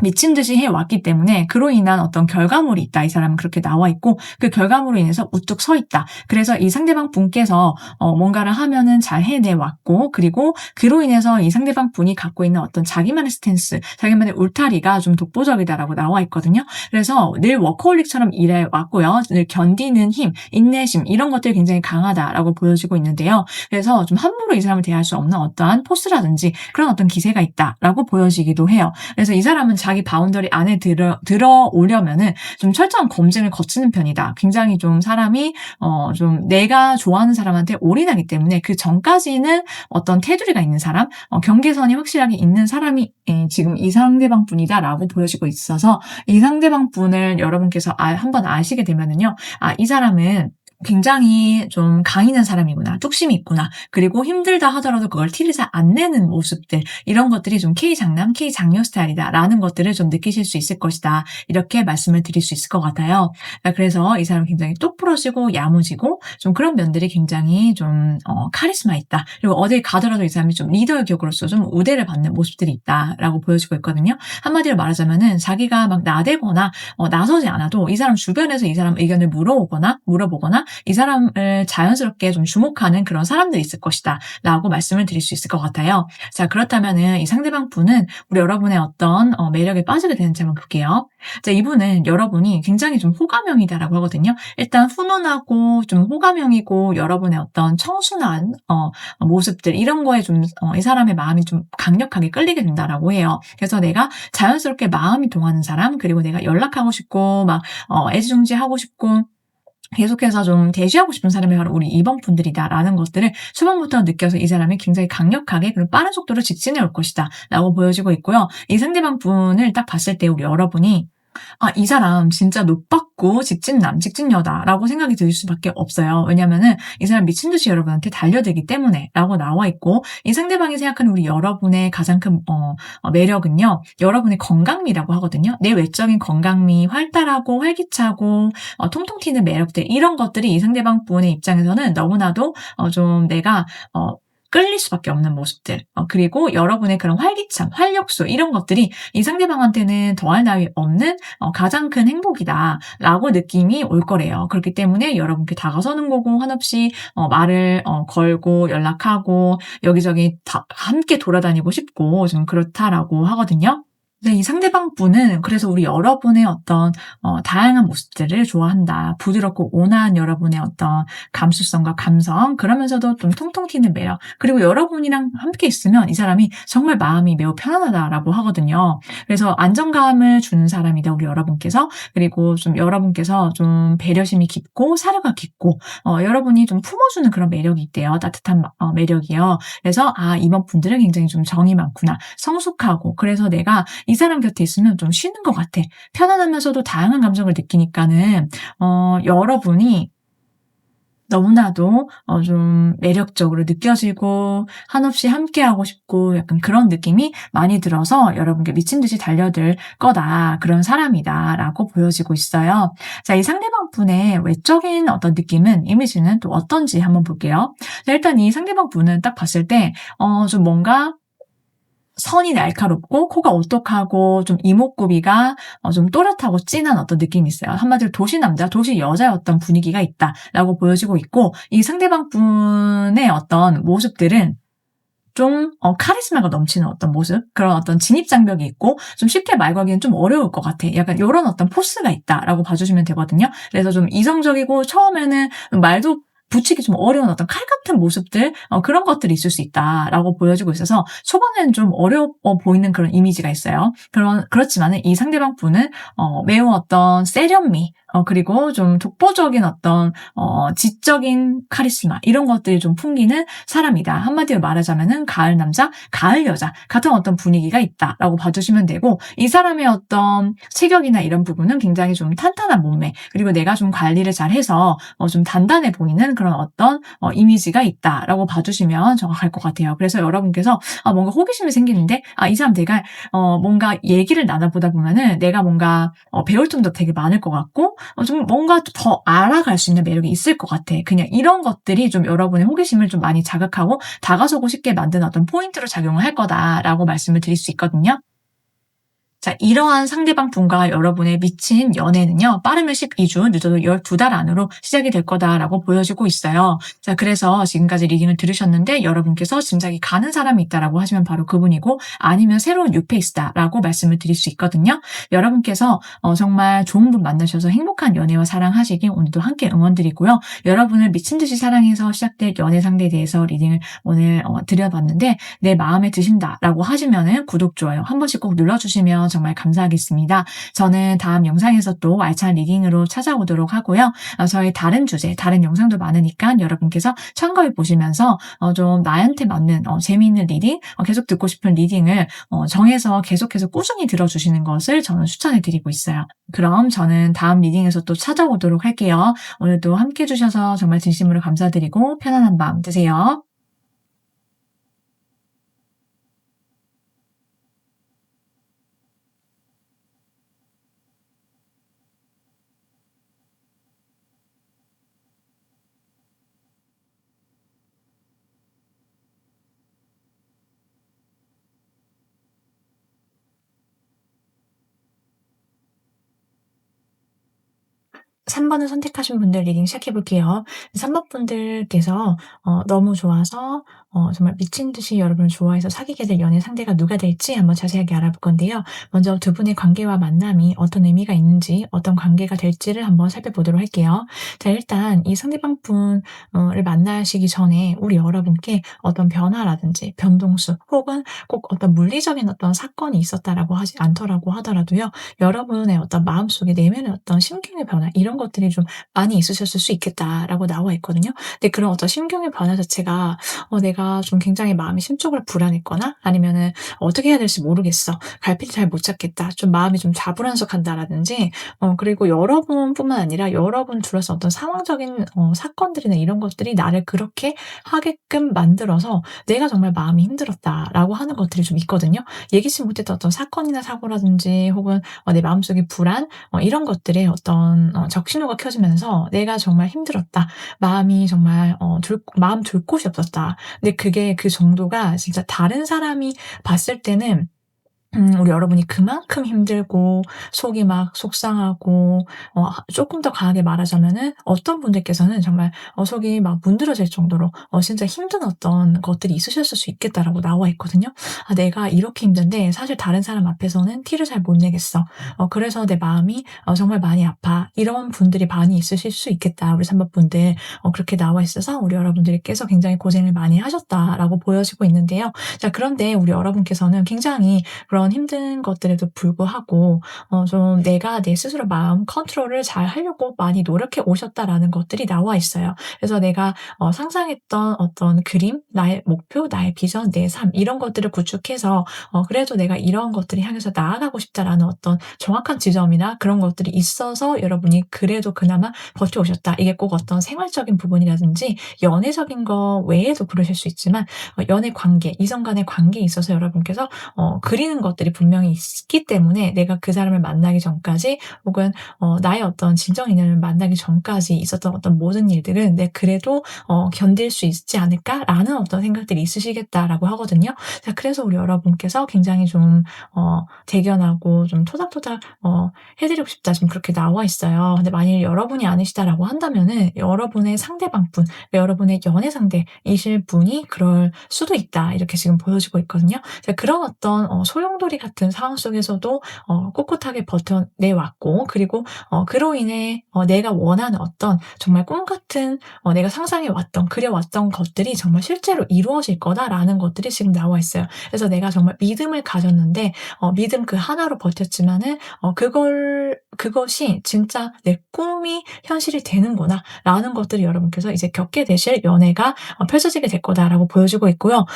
미친 듯이 해왔기 때문에 그로 인한 어떤 결과물이 있다, 이 사람은 그렇게 나와 있고, 그 결과물로 인해서 우뚝 서 있다. 그래서 이 상대방 분께서 뭔가를 하면은 잘 해내왔고, 그리고 그로 인해서 이 상대방 분이 갖고 있는 어떤 자기만의 스탠스, 자기만의 울타리가 좀 독보적이다라고 나와 있거든요. 그래서 늘 워커홀릭처럼 일해왔고요, 늘 견디는 힘, 인내심, 이런 것들이 굉장히 강하다라고 보여지고 있는데요. 그래서 좀 함부로 이 사람을 대할 수 없는 어떠한 포스라든지 그런 어떤 기세가 있다라고 보여지기도 해요. 그래서 이 사람은 자기 바운더리 안에 들어오려면은 좀 철저한 검증을 거치는 편이다. 굉장히 좀 사람이 좀 내가 좋아하는 사람한테 올인하기 때문에 그 전까지는 어떤 테두리가 있는 사람, 경계선이 확실하게 있는 사람이 지금 이 상대방 분이다라고 보여지고 있어서, 이 상대방 분을 여러분께서 한번 아시게 되면은요, 이 사람은 굉장히 좀 강인한 사람이구나, 뚝심이 있구나, 그리고 힘들다 하더라도 그걸 티를 잘 안 내는 모습들, 이런 것들이 좀 K장남, K장녀 스타일이다라는 것들을 좀 느끼실 수 있을 것이다, 이렇게 말씀을 드릴 수 있을 것 같아요. 그래서 이 사람은 굉장히 똑부러지고 야무지고 좀 그런 면들이 굉장히 좀 카리스마 있다, 그리고 어딜 가더라도 이 사람이 좀 리더의 격으로서 좀 우대를 받는 모습들이 있다라고 보여지고 있거든요. 한마디로 말하자면은 자기가 막 나대거나 나서지 않아도 이 사람 주변에서 이 사람 의견을 물어보거나 이 사람을 자연스럽게 좀 주목하는 그런 사람들이 있을 것이다라고 말씀을 드릴 수 있을 것 같아요. 자, 그렇다면은 이 상대방 분은 우리 여러분의 어떤 매력에 빠지게 되는지 한번 볼게요. 자, 이분은 여러분이 굉장히 좀 호감형이다라고 하거든요. 일단 훈훈하고 좀 호감형이고 여러분의 어떤 청순한 모습들 이런 거에 좀 이 사람의 마음이 좀 강력하게 끌리게 된다라고 해요. 그래서 내가 자연스럽게 마음이 동하는 사람, 그리고 내가 연락하고 싶고 막 애지중지하고 싶고 계속해서 좀 대시하고 싶은 사람이 바로 우리 2번 분들이다라는 것들을 초반부터 느껴서 이 사람이 굉장히 강력하게 그리고 빠른 속도로 직진해 올 것이다라고 보여지고 있고요. 이 상대방 분을 딱 봤을 때 우리 여러분이 '아, 이 사람 진짜 노빠꾸 직진남, 직진녀다.'라고 생각이 들 수밖에 없어요. 왜냐면은 이 사람 미친 듯이 여러분한테 달려들기 때문에라고 나와 있고, 이 상대방이 생각하는 우리 여러분의 가장 큰 매력은요, 여러분의 건강미라고 하거든요. 내 외적인 건강미, 활달하고 활기차고 통통 튀는 매력들, 이런 것들이 이 상대방 분의 입장에서는 너무나도 좀 내가 끌릴 수밖에 없는 모습들, 그리고 여러분의 그런 활기참, 활력소, 이런 것들이 이 상대방한테는 더할 나위 없는 가장 큰 행복이다라고 느낌이 올 거래요. 그렇기 때문에 여러분께 다가서는 거고, 한없이 말을 걸고 연락하고 여기저기 다 함께 돌아다니고 싶고 좀 그렇다라고 하거든요. 네, 이 상대방 분은 그래서 우리 여러분의 어떤 다양한 모습들을 좋아한다. 부드럽고 온화한 여러분의 어떤 감수성과 감성, 그러면서도 좀 통통 튀는 매력, 그리고 여러분이랑 함께 있으면 이 사람이 정말 마음이 매우 편안하다라고 하거든요. 그래서 안정감을 주는 사람이다, 우리 여러분께서. 그리고 좀 여러분께서 좀 배려심이 깊고 사려가 깊고 여러분이 좀 품어주는 그런 매력이 있대요. 따뜻한 매력이요. 그래서 '아, 이번 분들은 굉장히 좀 정이 많구나. 성숙하고, 그래서 내가 이 사람 곁에 있으면 좀 쉬는 것 같아.' 편안하면서도 다양한 감정을 느끼니까는 여러분이 너무나도 좀 매력적으로 느껴지고 한없이 함께하고 싶고 약간 그런 느낌이 많이 들어서 여러분께 미친 듯이 달려들 거다, 그런 사람이다라고 보여지고 있어요. 자, 이 상대방 분의 외적인 어떤 느낌은, 이미지는 또 어떤지 한번 볼게요. 자, 일단 이 상대방 분은 딱 봤을 때 좀 뭔가 선이 날카롭고 코가 오똑하고 좀 이목구비가 좀 또렷하고 진한 어떤 느낌이 있어요. 한마디로 도시 남자, 도시 여자의 어떤 분위기가 있다라고 보여지고 있고, 이 상대방 분의 어떤 모습들은 좀 카리스마가 넘치는 어떤 모습, 그런 어떤 진입장벽이 있고 좀 쉽게 말 걸기는 좀 어려울 것 같아. 약간 요런 어떤 포스가 있다라고 봐 주시면 되거든요. 그래서 좀 이성적이고 처음에는 말도 붙이기 좀 어려운 어떤 칼 같은 모습들, 그런 것들이 있을 수 있다라고 보여지고 있어서 초반에는 좀 어려워 보이는 그런 이미지가 있어요. 그렇지만은 이 상대방 분은 매우 어떤 세련미, 그리고 좀 독보적인 어떤 지적인 카리스마, 이런 것들이 좀 풍기는 사람이다. 한마디로 말하자면은 가을 남자, 가을 여자 같은 어떤 분위기가 있다라고 봐주시면 되고, 이 사람의 어떤 체격이나 이런 부분은 굉장히 좀 탄탄한 몸매, 그리고 내가 좀 관리를 잘해서 좀 단단해 보이는 그런 어떤 이미지가 있다라고 봐주시면 정확할 것 같아요. 그래서 여러분께서 뭔가 호기심이 생기는데, 이 사람 내가 뭔가 얘기를 나눠보다 보면은 내가 뭔가 배울 점도 되게 많을 것 같고 좀 뭔가 더 알아갈 수 있는 매력이 있을 것 같아. 그냥 이런 것들이 좀 여러분의 호기심을 좀 많이 자극하고 다가서고 싶게 만드는 어떤 포인트로 작용을 할 거다라고 말씀을 드릴 수 있거든요. 자, 이러한 상대방 분과 여러분의 미친 연애는요, 빠르면 12주, 늦어도 12달 안으로 시작이 될 거다라고 보여지고 있어요. 자, 그래서 지금까지 리딩을 들으셨는데 여러분께서 짐작이 가는 사람이 있다라고 하시면 바로 그분이고, 아니면 새로운 뉴페이스다라고 말씀을 드릴 수 있거든요. 여러분께서 정말 좋은 분 만나셔서 행복한 연애와 사랑하시길 오늘도 함께 응원드리고요. 여러분을 미친 듯이 사랑해서 시작될 연애 상대에 대해서 리딩을 오늘 드려봤는데, 내 마음에 드신다라고 하시면은 구독, 좋아요 한 번씩 꼭 눌러주시면 정말 감사하겠습니다. 저는 다음 영상에서 또 알찬 리딩으로 찾아오도록 하고요. 저희 다른 주제, 다른 영상도 많으니까 여러분께서 참고해 보시면서 좀 나한테 맞는 재미있는 리딩, 계속 듣고 싶은 리딩을 정해서 계속해서 꾸준히 들어주시는 것을 저는 추천해 드리고 있어요. 그럼 저는 다음 리딩에서 또 찾아오도록 할게요. 오늘도 함께 해 주셔서 정말 진심으로 감사드리고 편안한 밤 되세요. 3 번을 선택하신 분들 리딩 시작해 볼게요. 3번 분들께서 너무 좋아서 정말 미친 듯이 여러분을 좋아해서 사귀게 될 연애 상대가 누가 될지 한번 자세하게 알아볼 건데요. 먼저 두 분의 관계와 만남이 어떤 의미가 있는지, 어떤 관계가 될지를 한번 살펴보도록 할게요. 자, 일단 이 상대방 분을 만나시기 전에 우리 여러분께 어떤 변화라든지 변동수 혹은 꼭 어떤 물리적인 어떤 사건이 있었다라고 하지 않더라고 하더라도요. 여러분의 어떤 마음속에 내면의 어떤 심경의 변화 이런 것들이 좀 많이 있으셨을 수 있겠다라고 나와 있거든요. 근데 그런 어떤 심경의 변화 자체가 내가 좀 굉장히 마음이 심적으로 불안했거나 아니면은 '어떻게 해야 될지 모르겠어. 갈피를 잘 못 잡겠다. 좀 마음이 좀 자불안석한다.'라든지 그리고 여러분뿐만 아니라 여러분 둘러싼 어떤 상황적인 사건들이나 이런 것들이 나를 그렇게 하게끔 만들어서 '내가 정말 마음이 힘들었다.'라고 하는 것들이 좀 있거든요. 예기치 못했던 어떤 사건이나 사고라든지 혹은 내 마음속의 불안 이런 것들에 어떤 적신호가 켜지면서 '내가 정말 힘들었다. 마음이 정말 마음 둘 곳이 없었다.' 근데 그게 그 정도가 진짜 다른 사람이 봤을 때는 우리 여러분이 그만큼 힘들고 속이 막 속상하고 쪼끔 더 강하게 말하자면은 어떤 분들께서는 정말 속이 막 문드러질 정도로 진짜 힘든 어떤 것들이 있으셨을 수 있겠다라고 나와 있거든요. '아 내가 이렇게 힘든데 사실 다른 사람 앞에서는 티를 잘 못 내겠어. 그래서 내 마음이 정말 많이 아파.' 이런 분들이 많이 있으실 수 있겠다. 우리 3 번 분들 그렇게 나와 있어서 우리 여러분들께서 굉장히 고생을 많이 하셨다라고 보여지고 있는데요. 자, 그런데 우리 여러분께서는 굉장히 그런 힘든 것들에도 불구하고 좀 내가 내 스스로 마음 컨트롤을 잘 하려고 많이 노력해 오셨다라는 것들이 나와 있어요. 그래서 내가 상상했던 어떤 그림, 나의 목표, 나의 비전, 내 삶 이런 것들을 구축해서 그래도 '내가 이런 것들을 향해서 나아가고 싶다.'라는 어떤 정확한 지점이나 그런 것들이 있어서 여러분이 그래도 그나마 버텨오셨다. 이게 꼭 어떤 생활적인 부분이라든지 연애적인 거 외에도 그러실 수 있지만 연애 관계, 이성 간의 관계에 있어서 여러분께서 그리는 것들이 분명히 있기 때문에 내가 그 사람을 만나기 전까지 혹은 나의 어떤 진정 인연을 만나기 전까지 있었던 어떤 모든 일들은 '내 그래도 견딜 수 있지 않을까?'라는 어떤 생각들이 있으시겠다라고 하거든요. 자, 그래서 우리 여러분께서 굉장히 좀 대견하고 좀 토닥토닥 해 드리고 싶다 지금 그렇게 나와 있어요. 근데 만일 여러분이 아니시다라고 한다면은 여러분의 상대방 분, 여러분의 연애 상대이실 분이 그럴 수도 있다. 이렇게 지금 보여지고 있거든요. 자, 그런 어떤 소용돌이 같은 상황 속에서도 꿋꿋하게 버텨내 왔고 그리고 그로 인해 내가 원하는 어떤 정말 꿈 같은 내가 상상해 왔던 그려 왔던 것들이 정말 실제로 이루어질 거다라는 것들이 지금 나와 있어요. 그래서 내가 정말 믿음을 가졌는데 믿음 그 하나로 버텼지만은 그것이 진짜 '내 꿈이 현실이 되는구나.'라는 것들을 여러분께서 이제 겪게 되실 연애가 펼쳐지게 될 거다라고 보여지고 있고요.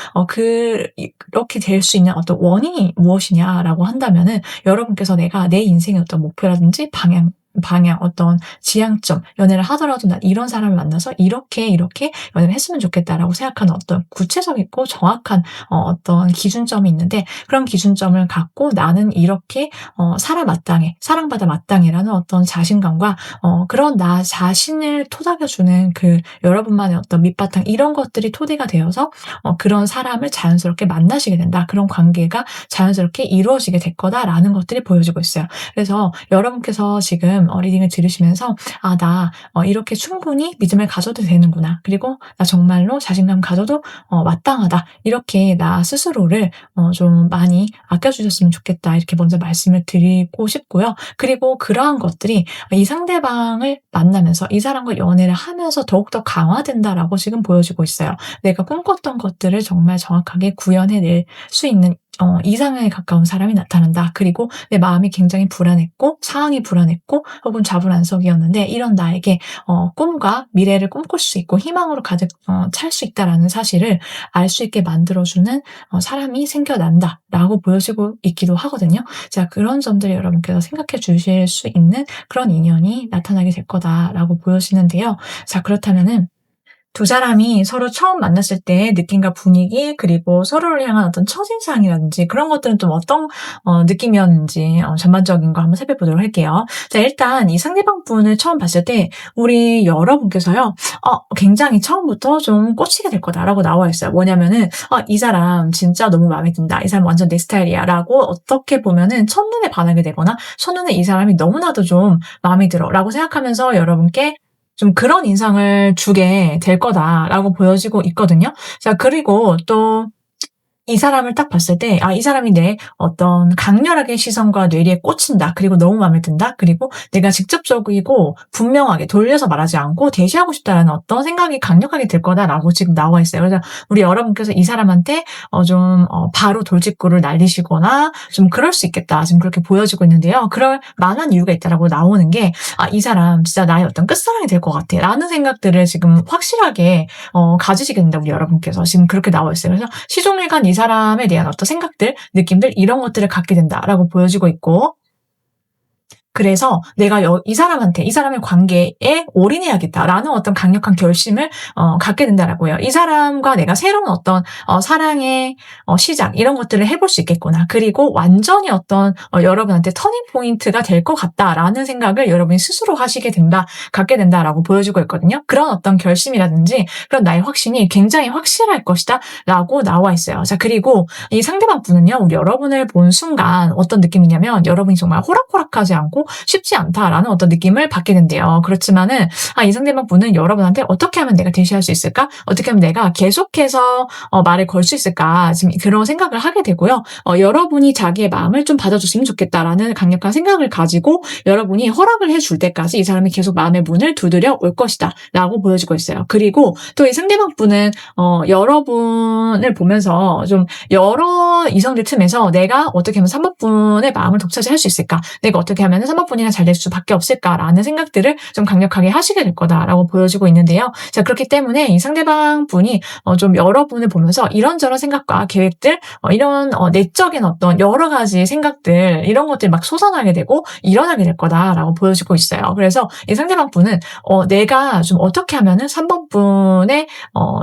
이렇게 될 수 있는 어떤 원인이 무엇이냐라고 한다면은 여러분께서 내가 내 인생의 어떤 목표라든지 방향, 어떤 지향점, 연애를 하더라도 '난 이런 사람을 만나서 이렇게 연애를 했으면 좋겠다.'라고 생각하는 어떤 구체적이고 정확한 어떤 기준점이 있는데 그런 기준점을 갖고 '나는 이렇게 살아 마땅해. 사랑받아 마땅해.'라는 어떤 자신감과 그런 나 자신을 토닥여 주는 그 여러분만의 어떤 밑바탕 이런 것들이 토대가 되어서 그런 사람을 자연스럽게 만나시게 된다. 그런 관계가 자연스럽게 이루어지게 될 거다라는 것들이 보여지고 있어요. 그래서 여러분께서 지금 리딩을 들으시면서 '아 나 이렇게 충분히 믿음을 가져도 되는구나. 그리고 나 정말로 자신감 가져도 마땅하다.' 이렇게 나 스스로를 좀 많이 아껴 주셨으면 좋겠다. 이렇게 먼저 말씀을 드리고 싶고요. 그리고 그러한 것들이 이 상대방을 만나면서 이 사람과 연애를 하면서 더욱더 강화된다라고 지금 보여지고 있어요. 내가 꿈꿨던 것들을 정말 정확하게 구현해낼 수 있는 이상에 가까운 사람이 나타난다. 그리고 내 마음이 굉장히 불안했고 상황이 불안했고 혹은 자불안석이었는데 이런 나에게 꿈과 미래를 꿈꿀 수 있고 희망으로 가득 찰 수 있다라는 사실을 알 수 있게 만들어 주는 사람이 생겨난다라고 보여지고 있기도 하거든요. 자, 그런 점들 여러분께서 생각해 주실 수 있는 그런 인연이 나타나게 될 거다라고 보여지는데요. 자, 그렇다면은 두 사람이 서로 처음 만났을 때 느낌과 분위기 그리고 서로를 향한 어떤 첫인상이라든지 그런 것들은 좀 어떤 느낌이었는지 전반적인 거 한번 살펴보도록 할게요. 자, 일단 이 상대방 분을 처음 봤을 때 우리 여러분께서요. 굉장히 처음부터 좀 꽂히게 될 거다라고 나와 있어요. 뭐냐면은 이 사람 진짜 너무 마음에 든다. 이 사람 완전 내 스타일이야라고 어떻게 보면은 첫눈에 반하게 되거나 첫눈에 이 사람이 너무나도 좀 마음에 들어라고 생각하면서 여러분께 좀 그런 인상을 주게 될 거다라고 보여지고 있거든요. 자, 그리고 또 이 사람을 딱 봤을 때 이 사람이 내 어떤 강렬하게 시선과 뇌리에 꽂힌다. 그리고 너무 마음에 든다. 그리고 내가 직접적이고 분명하게 돌려서 말하지 않고 대시하고 싶다라는 어떤 생각이 강력하게 들 거다라고 지금 나와 있어요. 그래서 우리 여러분께서 이 사람한테 바로 돌직구를 날리시거나 좀 그럴 수 있겠다. 지금 그렇게 보여지고 있는데요. 그럴 만한 이유가 있다라고 나오는 게 이 사람 진짜 나의 어떤 끝사랑이 될 것 같아. 라는 생각들을 지금 확실하게 가지시게 된다. 우리 여러분께서 지금 그렇게 나와 있어요. 그래서 시종일관 이 사람에 대한 어떤 생각들, 느낌들 이런 것들을 갖게 된다라고 보여지고 있고 그래서 내가 이 사람한테 이 사람의 관계에 올인해야겠다라는 어떤 강력한 결심을 갖게 된다라고요. 이 사람과 내가 새로운 어떤 사랑의 시작 이런 것들을 해볼 수 있겠구나. 그리고 완전히 어떤 여러분한테 터닝 포인트가 될 것 같다라는 생각을 여러분이 스스로 갖게 된다라고 보여지고 있거든요. 그런 어떤 결심이라든지 그런 나의 확신이 굉장히 확실할 것이다라고 나와 있어요. 자, 그리고 이 상대방 분은요, 우리 여러분을 본 순간 어떤 느낌이냐면 여러분이 정말 호락호락하지 않고 쉽지 않다라는 어떤 느낌을 받게 된대요. 그렇지만은 이 상대방 분은 여러분한테 어떻게 하면 내가 대시할 수 있을까? 어떻게 하면 내가 계속해서 말을 걸 수 있을까? 지금 그런 생각을 하게 되고요. 여러분이 자기의 마음을 좀 받아줬으면 좋겠다라는 강력한 생각을 가지고 여러분이 허락을 해줄 때까지 이 사람이 계속 마음의 문을 두드려 올 것이다 라고 보여지고 있어요. 그리고 또 이 상대방 분은 여러분을 보면서 좀 여러 이성들 틈에서 내가 어떻게 하면 3번 분의 마음을 독차지할 수 있을까? 내가 어떻게 하면 3번 분이랑 잘 될 수밖에 없을까라는 생각들을 좀 강력하게 하시게 될 거다라고 보여지고 있는데요. 자, 그렇기 때문에 이 상대방 분이 좀 여러분을 보면서 이런저런 생각과 계획들, 이런 내적인 어떤 여러 가지 생각들 이런 것들이 막 솟아나게 되고 일어나게 될 거다라고 보여지고 있어요. 그래서 이 상대방 분은 내가 좀 어떻게 하면은 3번 분의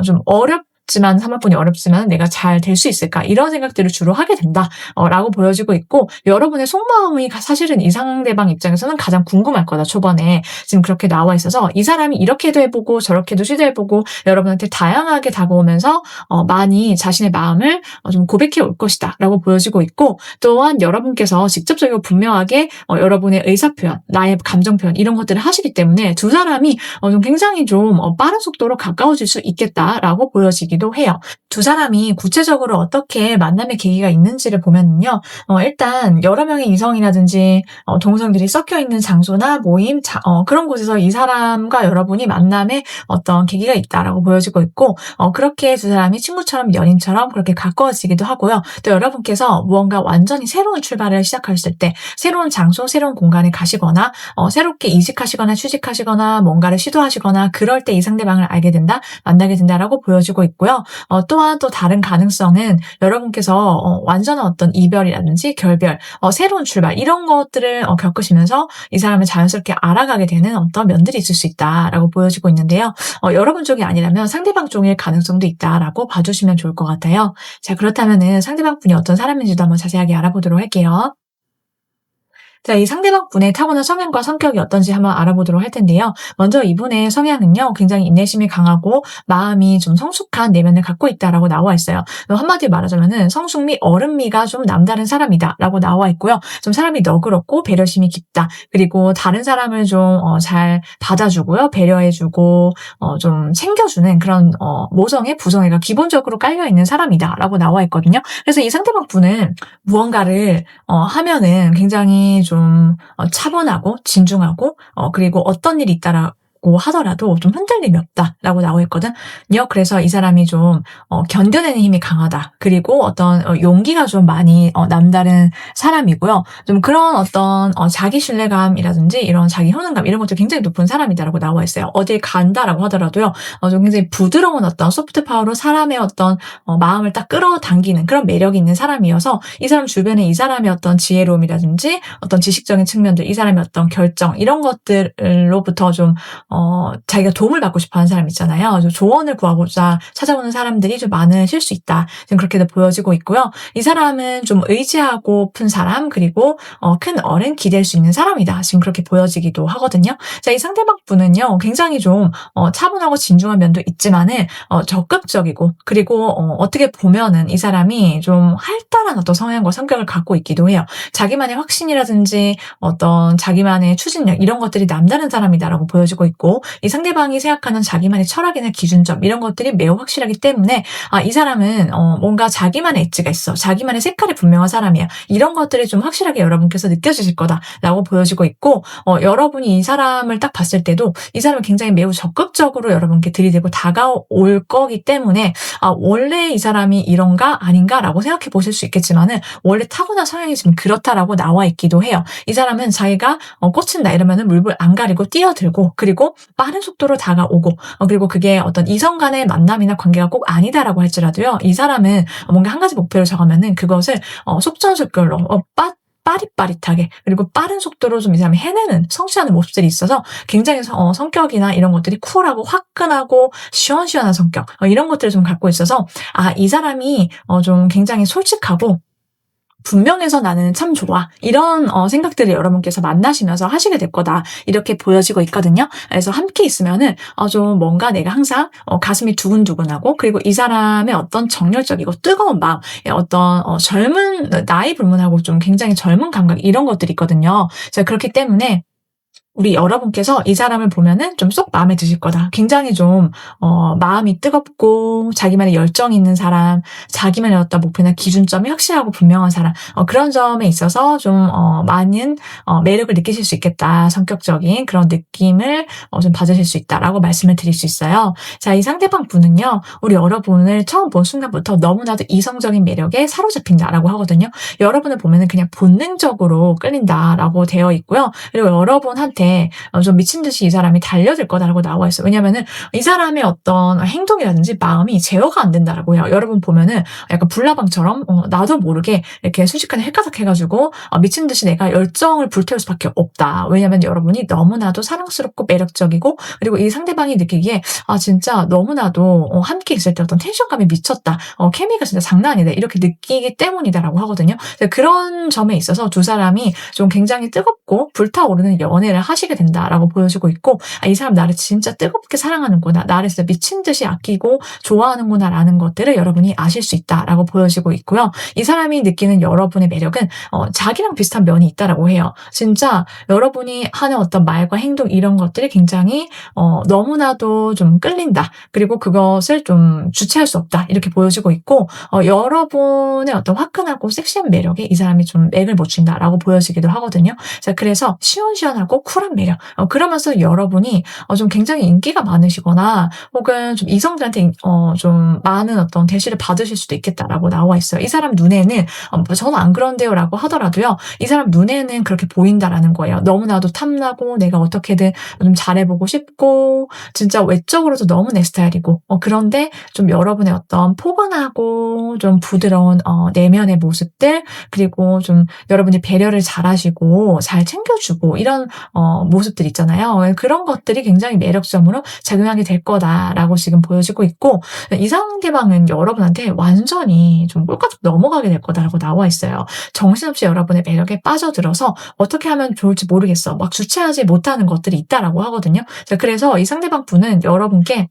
좀 어렵지만 3번 분이 어렵지만 내가 잘 될 수 있을까 이런 생각들을 주로 하게 된다 라고 보여지고 있고 여러분의 속마음이 사실은 이 상대방 입장에서는 가장 궁금할 거다. 초반에 지금 그렇게 나와 있어서 이 사람이 이렇게도 해보고 저렇게도 시도해보고 여러분한테 다양하게 다가오면서 많이 자신의 마음을 좀 고백해 올 것이다 라고 보여지고 있고 또한 여러분께서 직접적이고 분명하게 여러분의 의사표현, 나의 감정표현 이런 것들을 하시기 때문에 두 사람이 좀 굉장히 좀 빠른 속도로 가까워질 수 있겠다라고 보여지기도 해요. 두 사람이 구체적으로 어떻게 만남의 계기가 있는지를 보면요. 일단 여러 명의 이성이라든지 동성들이 섞여 있는 장소나 모임, 그런 곳에서 이 사람과 여러분이 만남의 어떤 계기가 있다라고 보여지고 있고 그렇게 두 사람이 친구처럼 연인처럼 그렇게 가까워지기도 하고요. 또 여러분께서 무언가 완전히 새로운 출발을 시작하실 때 새로운 장소, 새로운 공간에 가시거나 새롭게 이직하시거나 취직하시거나 뭔가를 시도하시거나 그럴 때 이 상대방을 알게 된다, 만나게 된다라고 보여지고 있고요. 또한 또 다른 가능성은 여러분께서 완전한 어떤 이별이라든지 결별, 새로운 출발 이런 것들을 겪으시면서 이 사람을 자연스럽게 알아가게 되는 어떤 면들이 있을 수 있다라고 보여지고 있는데요. 여러분 쪽이 아니라면 상대방 쪽일 가능성도 있다라고 봐주시면 좋을 것 같아요. 자, 그렇다면은 상대방 분이 어떤 사람인지도 한번 자세하게 알아보도록 할게요. 자, 이 상대방 분의 타고난 성향과 성격이 어떤지 한번 알아보도록 할 텐데요. 먼저 이분의 성향은요, 굉장히 인내심이 강하고 마음이 좀 성숙한 내면을 갖고 있다라고 나와 있어요. 한마디로 말하자면은 성숙미, 어른미가 좀 남다른 사람이다라고 나와 있고요. 좀 사람이 너그럽고 배려심이 깊다. 그리고 다른 사람을 좀 잘 받아주고요, 배려해주고 좀 챙겨주는 그런 모성애, 부성애가 기본적으로 깔려 있는 사람이다라고 나와 있거든요. 그래서 이 상대방 분은 무언가를 하면은 굉장히 좀 차분하고 진중하고 그리고 어떤 일이 있다라고 하더라도 좀 흔들림이 없다라고 나와 있거든요. 그래서 이 사람이 좀 견뎌내는 힘이 강하다. 그리고 어떤 용기가 좀 많이 남다른 사람이고요. 좀 그런 어떤 자기 신뢰감이라든지 이런 자기 효능감 이런 것도 굉장히 높은 사람이다라고 나와 있어요. 어딜 간다라고 하더라도요. 좀 굉장히 부드러운 어떤 소프트 파워로 사람의 어떤 마음을 딱 끌어당기는 그런 매력이 있는 사람이어서 이 사람 주변에 이 사람의 어떤 지혜로움이라든지 어떤 지식적인 측면들, 이 사람의 어떤 결정 이런 것들로부터 좀 자기가 도움을 받고 싶어 하는 사람 있잖아요. 좀 조언을 구하고자 찾아오는 사람들이 좀 많으실 수 있다. 지금 그렇게도 보여지고 있고요. 이 사람은 좀 의지하고픈 사람, 그리고 큰 어른, 기댈 수 있는 사람이다. 지금 그렇게 보여지기도 하거든요. 자, 이 상대방 분은요, 굉장히 좀 차분하고 진중한 면도 있지만은 적극적이고, 그리고 어떻게 보면은 이 사람이 좀 활달한 어떤 성향과 성격을 갖고 있기도 해요. 자기만의 확신이라든지 어떤 자기만의 추진력 이런 것들이 남다른 사람이다라고 보여지고 있고, 이 상대방이 생각하는 자기만의 철학이나 기준점 이런 것들이 매우 확실하기 때문에 이 사람은 뭔가 자기만의 엣지가 있어, 자기만의 색깔이 분명한 사람이야, 이런 것들이 좀 확실하게 여러분께서 느껴지실 거다라고 보여지고 있고, 여러분이 이 사람을 딱 봤을 때도 이 사람은 굉장히 매우 적극적으로 여러분께 들이대고 다가올 거기 때문에 원래 이 사람이 이런가 아닌가라고 생각해 보실 수 있겠지만은 원래 타고난 성향이 지금 그렇다라고 나와 있기도 해요. 이 사람은 자기가 꽂힌다 이러면은 물불 안 가리고 뛰어들고, 그리고 빠른 속도로 다가오고, 그리고 그게 어떤 이성 간의 만남이나 관계가 꼭 아니다라고 할지라도요, 이 사람은 뭔가 한 가지 목표를 정하면은 그것을 속전속결로 빠릿빠릿하게, 그리고 빠른 속도로 좀 이 사람이 해내는, 성취하는 모습들이 있어서 굉장히 성격이나 이런 것들이 쿨하고 화끈하고 시원시원한 성격, 이런 것들을 좀 갖고 있어서 이 사람이 좀 굉장히 솔직하고 분명해서 나는 참 좋아, 이런 생각들을 여러분께서 만나시면서 하시게 될 거다, 이렇게 보여지고 있거든요. 그래서 함께 있으면은 좀 뭔가 내가 항상 가슴이 두근두근하고, 그리고 이 사람의 어떤 정열적이고 뜨거운 마음, 어떤 젊은, 나이 불문하고 좀 굉장히 젊은 감각, 이런 것들이 있거든요. 자, 그렇기 때문에 우리 여러분께서 이 사람을 보면은 좀 쏙 마음에 드실 거다. 굉장히 좀 마음이 뜨겁고 자기만의 열정이 있는 사람, 자기만의 어떤 목표나 기준점이 확실하고 분명한 사람, 그런 점에 있어서 좀 많은 매력을 느끼실 수 있겠다. 성격적인 그런 느낌을 좀 받으실 수 있다라고 말씀을 드릴 수 있어요. 자, 이 상대방 분은요, 우리 여러분을 처음 본 순간부터 너무나도 이성적인 매력에 사로잡힌다라고 하거든요. 여러분을 보면은 그냥 본능적으로 끌린다라고 되어 있고요. 그리고 여러분한테 좀 미친 듯이 이 사람이 달려들 거다라고 나와 있어요. 왜냐면은 이 사람의 어떤 행동이라든지 마음이 제어가 안 된다라고 해요. 여러분 보면은 약간 불나방처럼 나도 모르게 이렇게 순식간에 헷가닥 해가지고 미친 듯이 내가 열정을 불태울 수밖에 없다. 왜냐면 여러분이 너무나도 사랑스럽고 매력적이고, 그리고 이 상대방이 느끼기에 진짜 너무나도 함께 있을 때 어떤 텐션감이 미쳤다, 케미가 진짜 장난 아니다, 이렇게 느끼기 때문이다라고 하거든요. 그런 점에 있어서 두 사람이 좀 굉장히 뜨겁고 불타오르는 연애를 하시게 된다라고 보여지고 있고, 이 사람 나를 진짜 뜨겁게 사랑하는구나, 나를 진짜 미친 듯이 아끼고 좋아하는구나라는 것들을 여러분이 아실 수 있다라고 보여지고 있고요. 이 사람이 느끼는 여러분의 매력은 자기랑 비슷한 면이 있다라고 해요. 진짜 여러분이 하는 어떤 말과 행동, 이런 것들이 굉장히 너무나도 좀 끌린다, 그리고 그것을 좀 주체할 수 없다, 이렇게 보여지고 있고, 여러분의 어떤 화끈하고 섹시한 매력에 이 사람이 좀 맥을 못 춘다라고 보여지기도 하거든요. 자, 그래서 시원시원하고 쿨한 매력, 그러면서 여러분이 좀 굉장히 인기가 많으시거나 혹은 좀 이성들한테 좀 많은 어떤 대시를 받으실 수도 있겠다라고 나와 있어요. 이 사람 눈에는 저는 안 그런데요라고 하더라도요, 이 사람 눈에는 그렇게 보인다라는 거예요. 너무나도 탐나고 내가 어떻게든 좀 잘해보고 싶고, 진짜 외적으로도 너무 내 스타일이고, 그런데 좀 여러분의 어떤 포근하고 좀 부드러운 내면의 모습들, 그리고 좀 여러분이 배려를 잘하시고 잘 챙겨주고 이런 모습들 있잖아요. 그런 것들이 굉장히 매력점으로 작용하게 될 거다라고 지금 보여지고 있고, 이 상대방은 여러분한테 완전히 좀 꼴깍 넘어가게 될 거다라고 나와 있어요. 정신없이 여러분의 매력에 빠져들어서 어떻게 하면 좋을지 모르겠어, 막 주체하지 못하는 것들이 있다라고 하거든요. 자, 그래서 이 상대방 분은 여러분께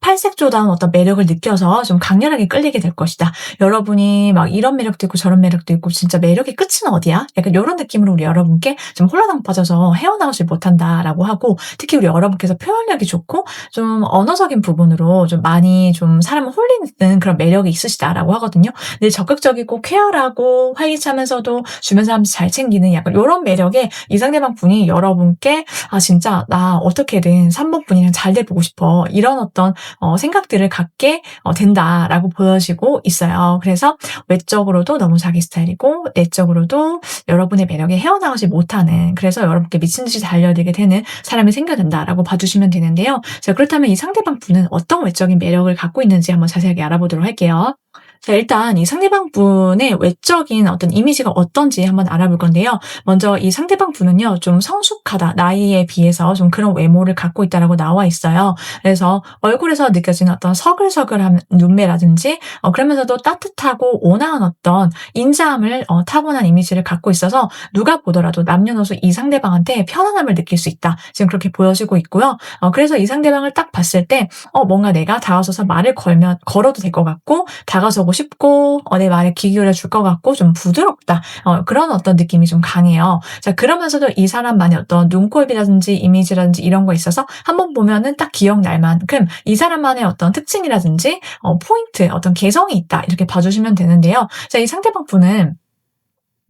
팔색조다운 어떤 매력을 느껴서 좀 강렬하게 끌리게 될 것이다. 여러분이 막 이런 매력도 있고 저런 매력도 있고 진짜 매력의 끝은 어디야? 약간 이런 느낌으로 우리 여러분께 좀 홀라당 빠져서 헤어나오질 못한다라고 하고, 특히 우리 여러분께서 표현력이 좋고 좀 언어적인 부분으로 좀 많이 좀 사람을 홀리는 그런 매력이 있으시다라고 하거든요. 늘 적극적이고 쾌활하고 활기차면서도 주변 사람 잘 챙기는 약간 이런 매력에 이 상대방 분이 여러분께 진짜 나 어떻게든 3번 분이랑 잘 돼보고 싶어, 이런 어떤 생각들을 갖게 된다라고 보여지고 있어요. 그래서 외적으로도 너무 자기 스타일이고 내적으로도 여러분의 매력에 헤어나오지 못하는, 그래서 여러분께 미친 듯이 달려들게 되는 사람이 생겨난다라고 봐주시면 되는데요. 자, 그렇다면 이 상대방 분은 어떤 외적인 매력을 갖고 있는지 한번 자세하게 알아보도록 할게요. 자, 일단 이 상대방 분의 외적인 어떤 이미지가 어떤지 한번 알아볼 건데요. 먼저 이 상대방 분은요, 좀 성숙하다, 나이에 비해서 좀 그런 외모를 갖고 있다라고 나와 있어요. 그래서 얼굴에서 느껴지는 어떤 서글서글한 눈매라든지, 그러면서도 따뜻하고 온화한 어떤 인자함을 타고난 이미지를 갖고 있어서 누가 보더라도 남녀노소 이 상대방한테 편안함을 느낄 수 있다. 지금 그렇게 보여지고 있고요. 그래서 이 상대방을 딱 봤을 때, 뭔가 내가 다가서서 말을 걸어도 될 것 같고, 다가서고 싶고, 내 말에 귀 기울여 줄 것 같고, 좀 부드럽다. 그런 어떤 느낌이 좀 강해요. 자, 그러면서도 이 사람만의 어떤 눈코입이라든지 이미지라든지 이런 거 있어서 한번 보면은 딱 기억날 만큼 이 사람만의 어떤 특징이라든지, 포인트, 어떤 개성이 있다. 이렇게 봐주시면 되는데요. 자, 이 상대방 분은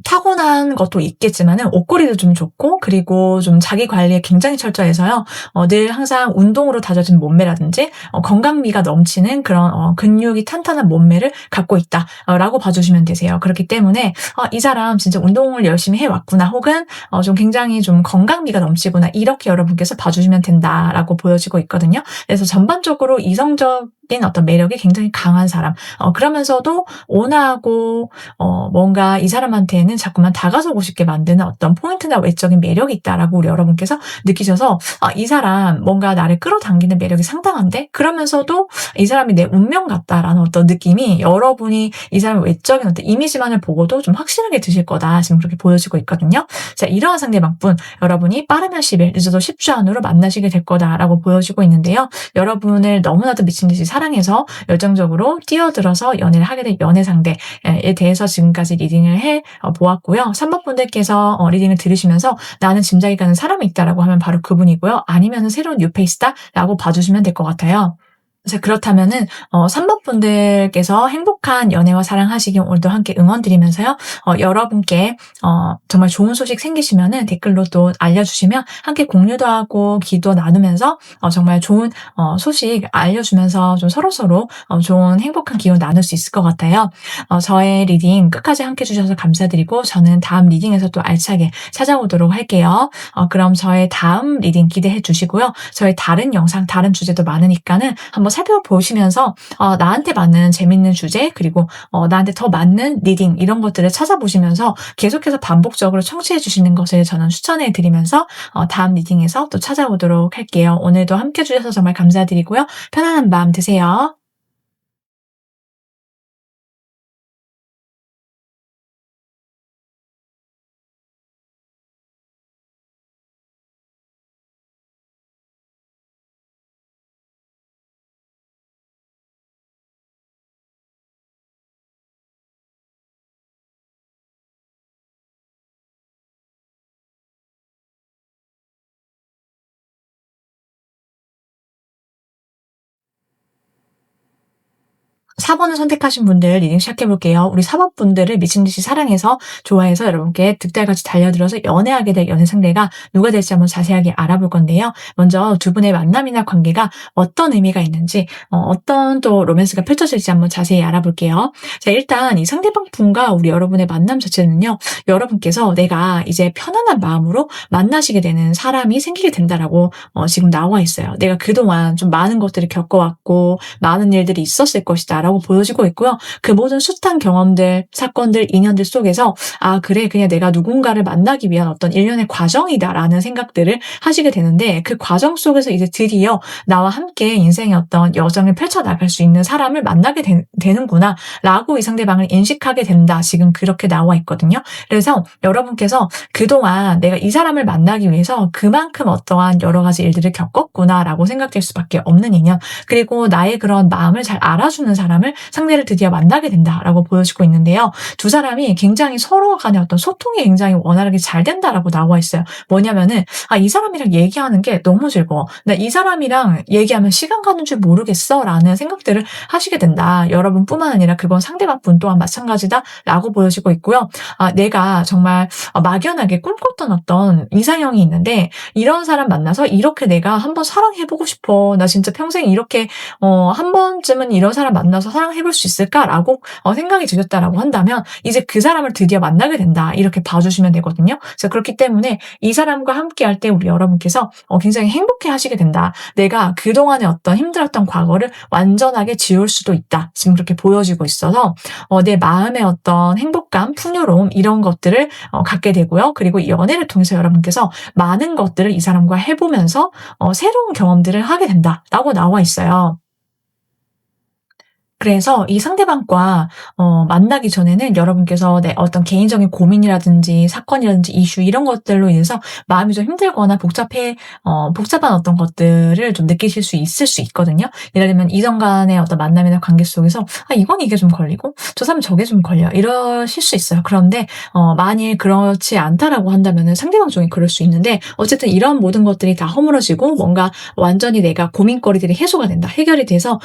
타고난 것도 있겠지만은 옷걸이도 좀 좋고, 그리고 좀 자기 관리에 굉장히 철저해서요. 늘 항상 운동으로 다져진 몸매라든지 건강미가 넘치는 그런 근육이 탄탄한 몸매를 갖고 있다 라고 봐주시면 되세요. 그렇기 때문에 이 사람 진짜 운동을 열심히 해왔구나, 혹은 좀 굉장히 좀 건강미가 넘치구나, 이렇게 여러분께서 봐주시면 된다라고 보여지고 있거든요. 그래서 전반적으로 이성적인 어떤 매력이 굉장히 강한 사람, 그러면서도 온화하고 뭔가 이 사람한테는 자꾸만 다가서고 싶게 만드는 어떤 포인트나 외적인 매력이 있다라고 우리 여러분께서 느끼셔서, 이 사람 뭔가 나를 끌어당기는 매력이 상당한데, 그러면서도 이 사람이 내 운명 같다라는 어떤 느낌이 여러분이 이 사람의 외적인 어떤 이미지만을 보고도 좀 확실하게 드실 거다, 지금 그렇게 보여지고 있거든요. 자, 이러한 상대방분 여러분이 빠르면 10일, 늦어도 10주 안으로 만나시게 될 거다라고 보여지고 있는데요. 여러분을 너무나도 미친 듯이 사랑해서 열정적으로 뛰어들어서 연애를 하게 될 연애 상대에 대해서 지금까지 리딩을 해 보았고요. 3번 분들께서 리딩을 들으시면서 나는 짐작이 가는 사람이 있다라고 하면 바로 그분이고요. 아니면은 새로운 뉴페이스다라고 봐주시면 될 것 같아요. 자, 그렇다면은 3번 분들께서 행복한 연애와 사랑하시길 오늘도 함께 응원드리면서요. 여러분께 정말 좋은 소식 생기시면은 댓글로 또 알려주시면 함께 공유도 하고 기도 나누면서 정말 좋은 소식 알려주면서 좀 서로서로 좋은 행복한 기운 나눌 수 있을 것 같아요. 저의 리딩 끝까지 함께 해주셔서 감사드리고, 저는 다음 리딩에서 또 알차게 찾아오도록 할게요. 그럼 저의 다음 리딩 기대해 주시고요. 저의 다른 영상, 다른 주제도 많으니까는 한번 살펴보시면서 나한테 맞는 재밌는 주제, 그리고 나한테 더 맞는 리딩, 이런 것들을 찾아보시면서 계속해서 반복적으로 청취해 주시는 것을 저는 추천해 드리면서 다음 리딩에서 또 찾아오도록 할게요. 오늘도 함께 해주셔서 정말 감사드리고요. 편안한 밤 되세요. 4번을 선택하신 분들 리딩 시작해볼게요. 우리 4번 분들을 미친듯이 사랑해서, 좋아해서 여러분께 득달같이 달려들어서 연애하게 될 연애 상대가 누가 될지 한번 자세하게 알아볼 건데요. 먼저 두 분의 만남이나 관계가 어떤 의미가 있는지, 어떤 또 로맨스가 펼쳐질지 한번 자세히 알아볼게요. 자, 일단 이 상대방 분과 우리 여러분의 만남 자체는요, 여러분께서 내가 이제 편안한 마음으로 만나시게 되는 사람이 생기게 된다라고 지금 나와 있어요. 내가 그동안 좀 많은 것들을 겪어왔고 많은 일들이 있었을 것이다 라고 보여지고 있고요. 그 모든 숱한 경험들, 사건들, 인연들 속에서 그래, 그냥 내가 누군가를 만나기 위한 어떤 일련의 과정이다라는 생각들을 하시게 되는데, 그 과정 속에서 이제 드디어 나와 함께 인생의 어떤 여정을 펼쳐나갈 수 있는 사람을 만나게 되는구나 라고 이 상대방을 인식하게 된다, 지금 그렇게 나와 있거든요. 그래서 여러분께서 그동안 내가 이 사람을 만나기 위해서 그만큼 어떠한 여러 가지 일들을 겪었구나 라고 생각될 수밖에 없는 인연, 그리고 나의 그런 마음을 잘 알아주는 사람을, 상대를 드디어 만나게 된다라고 보여지고 있는데요. 두 사람이 굉장히 서로 간의 어떤 소통이 굉장히 원활하게 잘 된다라고 나와 있어요. 뭐냐면은 이 사람이랑 얘기하는 게 너무 즐거워, 나 이 사람이랑 얘기하면 시간 가는 줄 모르겠어 라는 생각들을 하시게 된다. 여러분뿐만 아니라 그건 상대방 분 또한 마찬가지다 라고 보여지고 있고요. 내가 정말 막연하게 꿈꿨던 어떤 이상형이 있는데, 이런 사람 만나서 이렇게 내가 한번 사랑해보고 싶어, 나 진짜 평생 이렇게 한 번쯤은 이런 사람 만나서 사랑해 볼 수 있을까?'라고 생각이 드셨다라고 한다면 이제 그 사람을 드디어 만나게 된다 이렇게 봐 주시면 되거든요. 그래서 그렇기 때문에 이 사람과 함께할 때 우리 여러분께서 굉장히 행복해하시게 된다. '내가 그동안의 어떤 힘들었던 과거를 완전하게 지울 수도 있다.' 지금 그렇게 보여지고 있어서 내 마음의 어떤 행복감, 풍요로움 이런 것들을 갖게 되고요. 그리고 이 연애를 통해서 여러분께서 많은 것들을 이 사람과 해 보면서 새로운 경험들을 하게 된다라고 나와 있어요. 그래서 이 상대방과 만나기 전에는 여러분께서 내 어떤 개인적인 고민이라든지 사건이라든지 이슈 이런 것들로 인해서 마음이 좀 힘들거나 복잡한 어떤 것들을 좀 느끼실 수 있을 수 있거든요. 예를 들면 이성 간의 어떤 만남이나 관계 속에서 '아 이건 이게 좀 걸리고 저 사람은 저게 좀 걸려.' 이러실 수 있어요. 그런데 만일 그렇지 않다라고 한다면은 상대방 쪽이 그럴 수 있는데 어쨌든 이런 모든 것들이 다 허물어지고 뭔가 완전히 내가 고민거리들이 해소가 된다. 해결이 돼서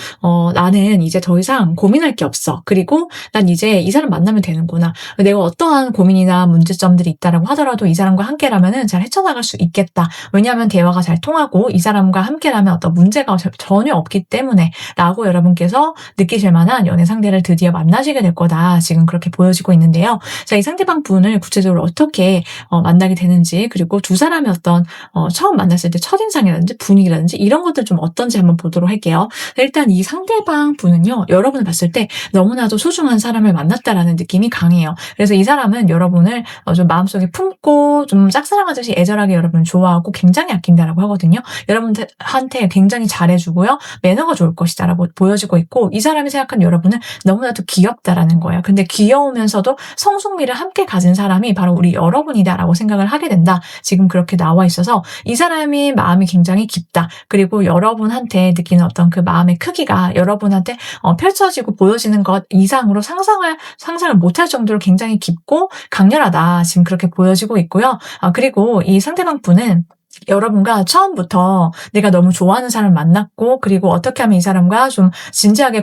'나는 이제 더 이상 고민할 게 없어. 그리고 난 이제 이 사람 만나면 되는구나. 내가 어떠한 고민이나 문제점들이 있다라고 하더라도 이 사람과 함께라면은 잘 헤쳐나갈 수 있겠다. 왜냐하면 대화가 잘 통하고 이 사람과 함께라면 어떤 문제가 전혀 없기 때문에.'라고 여러분께서 느끼실 만한 연애 상대를 드디어 만나시게 될 거다. 지금 그렇게 보여지고 있는데요. 자, 이 상대방 분을 구체적으로 어떻게 만나게 되는지 그리고 두 사람의 어떤 처음 만났을 때 첫인상이라든지 분위기라든지 이런 것들 좀 어떤지 한번 보도록 할게요. 일단 이 상대방 분은요. 여러분을 봤을 때 너무나도 소중한 사람을 만났다라는 느낌이 강해요. 그래서 이 사람은 여러분을 좀 마음속에 품고 좀 짝사랑하듯이 애절하게 여러분을 좋아하고 굉장히 아낀다라고 하거든요. 여러분한테 굉장히 잘해주고요. 매너가 좋을 것이다라고 보여지고 있고 이 사람이 생각한 여러분은 너무나도 귀엽다라는 거예요. 근데 귀여우면서도 성숙미를 함께 가진 사람이 바로 우리 여러분이다라고 생각을 하게 된다. 지금 그렇게 나와 있어서 이 사람이 마음이 굉장히 깊다. 그리고 여러분한테 느끼는 어떤 그 마음의 크기가 여러분한테 펼쳐지고 보여지는 것 이상으로 상상을 못할 정도로 굉장히 깊고 강렬하다. 지금 그렇게 보여지고 있고요. 그리고 이 상대방 분은 여러분과 처음부터 내가 너무 좋아하는 사람을 만났고 그리고 어떻게 하면 이 사람과 좀 진지하게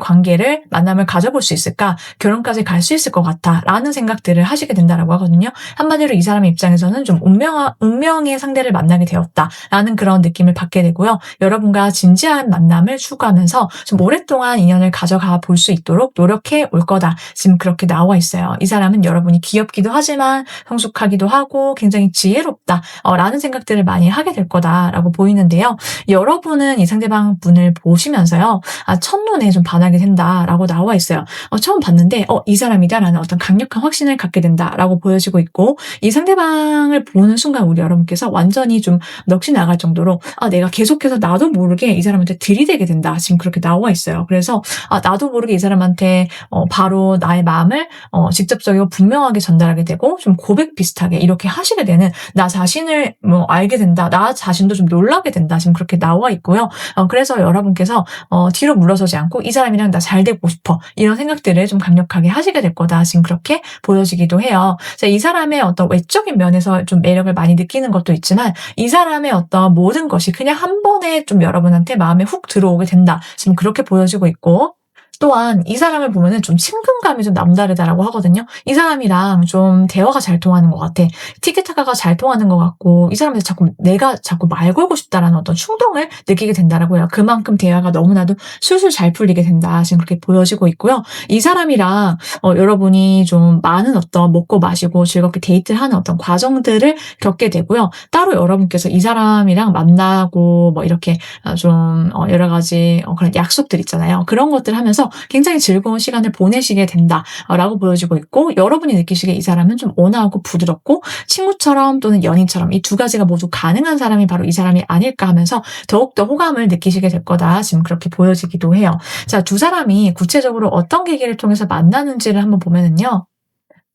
만남을 가져볼 수 있을까? 결혼까지 갈 수 있을 것 같다라는 생각들을 하시게 된다라고 하거든요. 한마디로 이 사람의 입장에서는 좀 운명의 상대를 만나게 되었다라는 그런 느낌을 받게 되고요. 여러분과 진지한 만남을 추구하면서 좀 오랫동안 인연을 가져가 볼 수 있도록 노력해 올 거다. 지금 그렇게 나와 있어요. 이 사람은 여러분이 귀엽기도 하지만 성숙하기도 하고 굉장히 지혜롭다라는 생각들을 많이 하게 될 거다라고 보이는데요. 여러분은 이 상대방 분을 보시면서요. 첫눈에 좀 반하게 된다라고 나와 있어요. 처음 봤는데 이 사람이다라는 어떤 강력한 확신을 갖게 된다라고 보여지고 있고 이 상대방을 보는 순간 우리 여러분께서 완전히 좀 넋이 나갈 정도로 내가 계속해서 나도 모르게 이 사람한테 들이대게 된다. 지금 그렇게 나와 있어요. 그래서 나도 모르게 이 사람한테 바로 나의 마음을 직접적이고 분명하게 전달하게 되고 좀 고백 비슷하게 이렇게 하시게 되는 나 자신을 알게 된다. 나 자신도 좀 놀라게 된다. 지금 그렇게 나와 있고요. 그래서 여러분께서 뒤로 물러서지 않고 이 사람이랑 나 잘 되고 싶어. 이런 생각들을 좀 강력하게 하시게 될 거다. 지금 그렇게 보여지기도 해요. 자, 이 사람의 어떤 외적인 면에서 좀 매력을 많이 느끼는 것도 있지만 이 사람의 어떤 모든 것이 그냥 한 번에 좀 여러분한테 마음에 훅 들어오게 된다. 지금 그렇게 보여지고 있고 또한 이 사람을 보면은 좀 친근감이 좀 남다르다라고 하거든요. 이 사람이랑 좀 대화가 잘 통하는 것 같아. 티키타카가 잘 통하는 것 같고 이 사람한테 내가 자꾸 말 걸고 싶다라는 어떤 충동을 느끼게 된다라고 해요. 그만큼 대화가 너무나도 술술 잘 풀리게 된다. 지금 그렇게 보여지고 있고요. 이 사람이랑 여러분이 좀 많은 어떤 먹고 마시고 즐겁게 데이트를 하는 어떤 과정들을 겪게 되고요. 따로 여러분께서 이 사람이랑 만나고 뭐 이렇게 좀 여러 가지 그런 약속들 있잖아요. 그런 것들 하면서 굉장히 즐거운 시간을 보내시게 된다라고 보여지고 있고 여러분이 느끼시기에 이 사람은 좀 온화하고 부드럽고 친구처럼 또는 연인처럼 이 두 가지가 모두 가능한 사람이 바로 이 사람이 아닐까 하면서 더욱더 호감을 느끼시게 될 거다. 지금 그렇게 보여지기도 해요. 자, 두 사람이 구체적으로 어떤 계기를 통해서 만나는지를 한번 보면은요.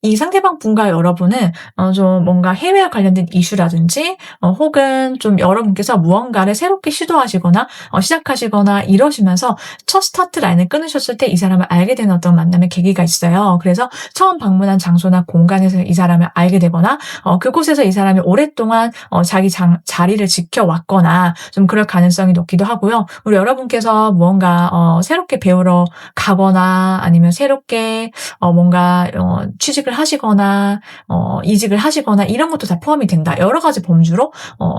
이 상대방 분과 여러분은 좀 뭔가 해외와 관련된 이슈라든지 혹은 좀 여러분께서 무언가를 새롭게 시도하시거나 시작하시거나 이러시면서 첫 스타트 라인을 끊으셨을 때 이 사람을 알게 되는 어떤 만남의 계기가 있어요. 그래서 처음 방문한 장소나 공간에서 이 사람을 알게 되거나 그곳에서 이 사람이 오랫동안 자기 자리를 지켜왔거나 좀 그럴 가능성이 높기도 하고요. 우리 여러분께서 무언가 새롭게 배우러 가거나 아니면 새롭게 뭔가 취직을 하시거나 이직을 하시거나 이런 것도 다 포함이 된다. 여러 가지 범주로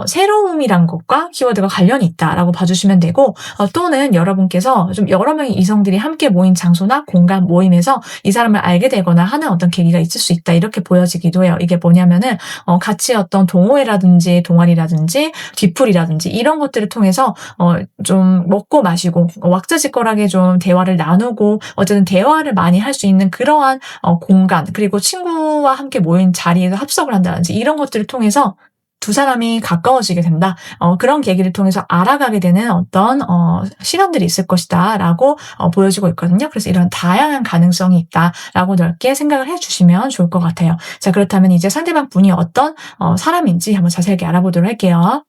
새로움이란 것과 키워드가 관련이 있다라고 봐주시면 되고, 또는 여러분께서 좀 여러 명의 이성들이 함께 모인 장소나 공간 모임에서 이 사람을 알게 되거나 하는 어떤 계기가 있을 수 있다. 이렇게 보여지기도 해요. 이게 뭐냐면은 같이 어떤 동호회라든지 동아리라든지 뒤풀이라든지 이런 것들을 통해서 좀 먹고 마시고 왁자지껄하게 좀 대화를 나누고 어쨌든 대화를 많이 할 수 있는 그러한 공간, 그리고 친구와 함께 모인 자리에서 합석을 한다든지 이런 것들을 통해서 두 사람이 가까워지게 된다. 그런 계기를 통해서 알아가게 되는 어떤 시간들이 있을 것이다 라고 보여지고 있거든요. 그래서 이런 다양한 가능성이 있다라고 넓게 생각을 해주시면 좋을 것 같아요. 자, 그렇다면 이제 상대방 분이 어떤 사람인지 한번 자세하게 알아보도록 할게요.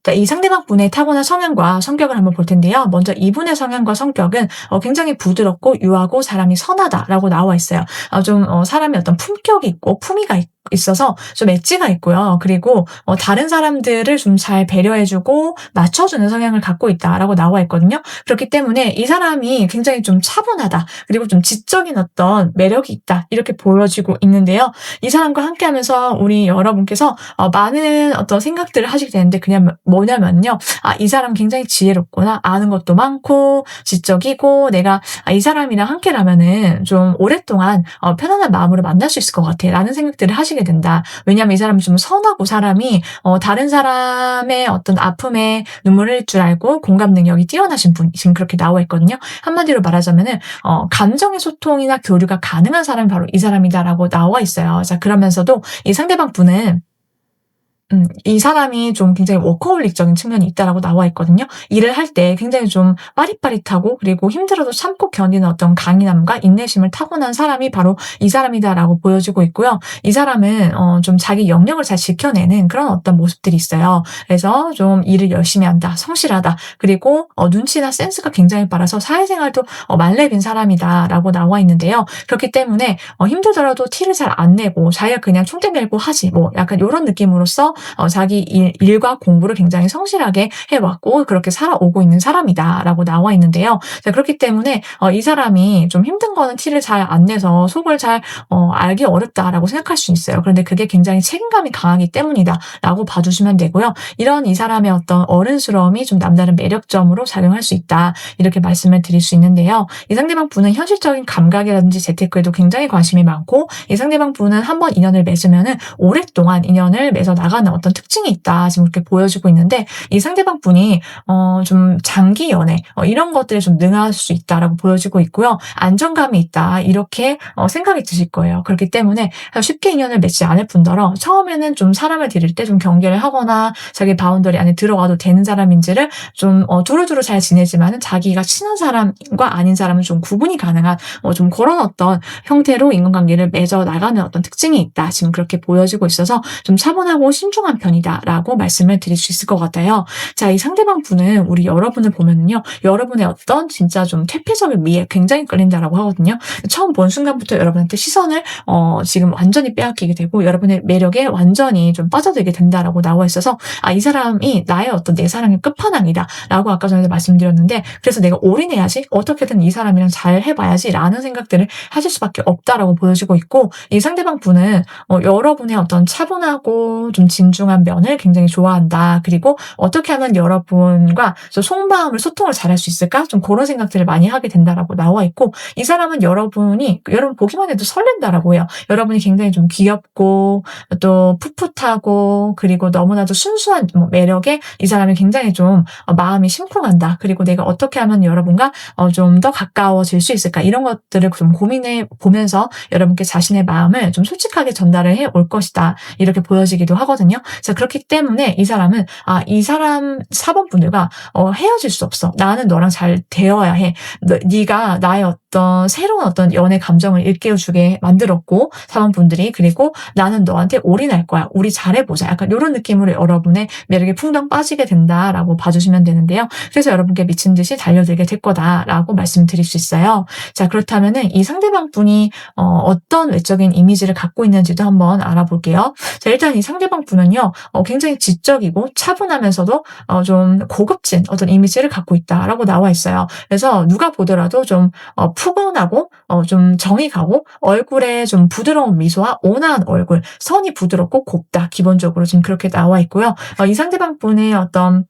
자, 이 상대방 분의 타고난 성향과 성격을 한번 볼 텐데요. 먼저 이분의 성향과 성격은 굉장히 부드럽고 유하고 사람이 선하다라고 나와 있어요. 좀 사람이 어떤 품격이 있고 품위가 있어서 좀 엣지가 있고요. 그리고 다른 사람들을 좀 잘 배려해주고 맞춰주는 성향을 갖고 있다라고 나와 있거든요. 그렇기 때문에 이 사람이 굉장히 좀 차분하다. 그리고 좀 지적인 어떤 매력이 있다. 이렇게 보여지고 있는데요. 이 사람과 함께하면서 우리 여러분께서 많은 어떤 생각들을 하시게 되는데, 그냥 뭐냐면요. 이 사람 굉장히 지혜롭구나. 아는 것도 많고 지적이고 내가 이 사람이랑 함께라면은 좀 오랫동안 편안한 마음으로 만날 수 있을 것 같아. 라는 생각들을 하시게 된다. 왜냐하면 이 사람은 좀 선하고 사람이 다른 사람의 어떤 아픔에 눈물을 흘릴 줄 알고 공감 능력이 뛰어나신 분, 지금 그렇게 나와 있거든요. 한마디로 말하자면은 감정의 소통이나 교류가 가능한 사람이 바로 이 사람이다라고 나와 있어요. 자, 그러면서도 이 상대방 분은 이 사람이 좀 굉장히 워커홀릭적인 측면이 있다라고 나와 있거든요. 일을 할 때 굉장히 좀 빠릿빠릿하고 그리고 힘들어도 참고 견디는 어떤 강인함과 인내심을 타고난 사람이 바로 이 사람이다라고 보여지고 있고요. 이 사람은 좀 자기 영역을 잘 지켜내는 그런 어떤 모습들이 있어요. 그래서 좀 일을 열심히 한다, 성실하다, 그리고 눈치나 센스가 굉장히 빠라서 사회생활도 말레빈 사람이다라고 나와 있는데요. 그렇기 때문에 힘들더라도 티를 잘 안 내고 자기가 그냥 총대 메고 하지, 뭐 약간 이런 느낌으로써 자기 일과 공부를 굉장히 성실하게 해왔고 그렇게 살아오고 있는 사람이다라고 나와 있는데요. 자, 그렇기 때문에 이 사람이 좀 힘든 거는 티를 잘 안 내서 속을 잘 알기 어렵다라고 생각할 수 있어요. 그런데 그게 굉장히 책임감이 강하기 때문이다라고 봐주시면 되고요. 이런 이 사람의 어떤 어른스러움이 좀 남다른 매력점으로 작용할 수 있다, 이렇게 말씀을 드릴 수 있는데요. 이 상대방 분은 현실적인 감각이라든지 재테크에도 굉장히 관심이 많고, 이 상대방 분은 한번 인연을 맺으면은 오랫동안 인연을 맺어 나가는 어떤 특징이 있다, 지금 그렇게 보여지고 있는데, 이 상대방 분이 좀 장기 연애 이런 것들에 좀 능할 수 있다라고 보여지고 있고요. 안정감이 있다, 이렇게 생각이 드실 거예요. 그렇기 때문에 쉽게 인연을 맺지 않을 뿐더러 처음에는 좀 사람을 들일 때 좀 경계를 하거나 자기 바운더리 안에 들어가도 되는 사람인지를 좀 두루두루 잘 지내지만은 자기가 친한 사람과 아닌 사람은 좀 구분이 가능한 좀 그런 어떤 형태로 인간관계를 맺어 나가는 어떤 특징이 있다, 지금 그렇게 보여지고 있어서 좀 차분하고 신중한 편이다라고 말씀을 드릴 수 있을 것 같아요. 자, 이 상대방 분은 우리 여러분을 보면은요, 여러분의 어떤 진짜 좀 퇴폐적인 미에 굉장히 끌린다라고 하거든요. 처음 본 순간부터 여러분한테 시선을 지금 완전히 빼앗기게 되고 여러분의 매력에 완전히 좀 빠져들게 된다라고 나와 있어서, 이 사람이 나의 어떤 내 사랑의 끝판왕이다라고 아까 전에 말씀드렸는데, 그래서 내가 올인해야지, 어떻게든 이 사람이랑 잘 해봐야지 라는 생각들을 하실 수밖에 없다라고 보여지고 있고, 이 상대방 분은 여러분의 어떤 차분하고 좀 진중한 면을 굉장히 좋아한다. 그리고 어떻게 하면 여러분과 속마음을 소통을 잘할 수 있을까? 좀 그런 생각들을 많이 하게 된다라고 나와 있고, 이 사람은 여러분 보기만 해도 설렌다라고 해요. 여러분이 굉장히 좀 귀엽고 또 풋풋하고 그리고 너무나도 순수한 매력에 이 사람이 굉장히 좀 마음이 심쿵한다. 그리고 내가 어떻게 하면 여러분과 좀 더 가까워질 수 있을까? 이런 것들을 좀 고민해 보면서 여러분께 자신의 마음을 좀 솔직하게 전달을 해 올 것이다, 이렇게 보여지기도 하거든요. 자, 그렇기 때문에 이 사람은 이 사람 4번 분들과 헤어질 수 없어. 나는 너랑 잘 되어야 해. 네가 나의 어떤 새로운 어떤 연애 감정을 일깨워주게 만들었고 4번 분들이, 그리고 나는 너한테 올인할 거야. 우리 잘해보자. 약간 이런 느낌으로 여러분의 매력에 풍덩 빠지게 된다라고 봐주시면 되는데요. 그래서 여러분께 미친 듯이 달려들게 될 거다라고 말씀드릴 수 있어요. 자, 그렇다면은 이 상대방 분이 어떤 외적인 이미지를 갖고 있는지도 한번 알아볼게요. 자, 일단 이 상대방 분은요, 굉장히 지적이고 차분하면서도 좀 고급진 어떤 이미지를 갖고 있다라고 나와 있어요. 그래서 누가 보더라도 좀 푸근하고 좀 정이 가고 얼굴에 좀 부드러운 미소와 온화한 얼굴, 선이 부드럽고 곱다. 기본적으로 지금 그렇게 나와 있고요. 이 상대방 분의 어떤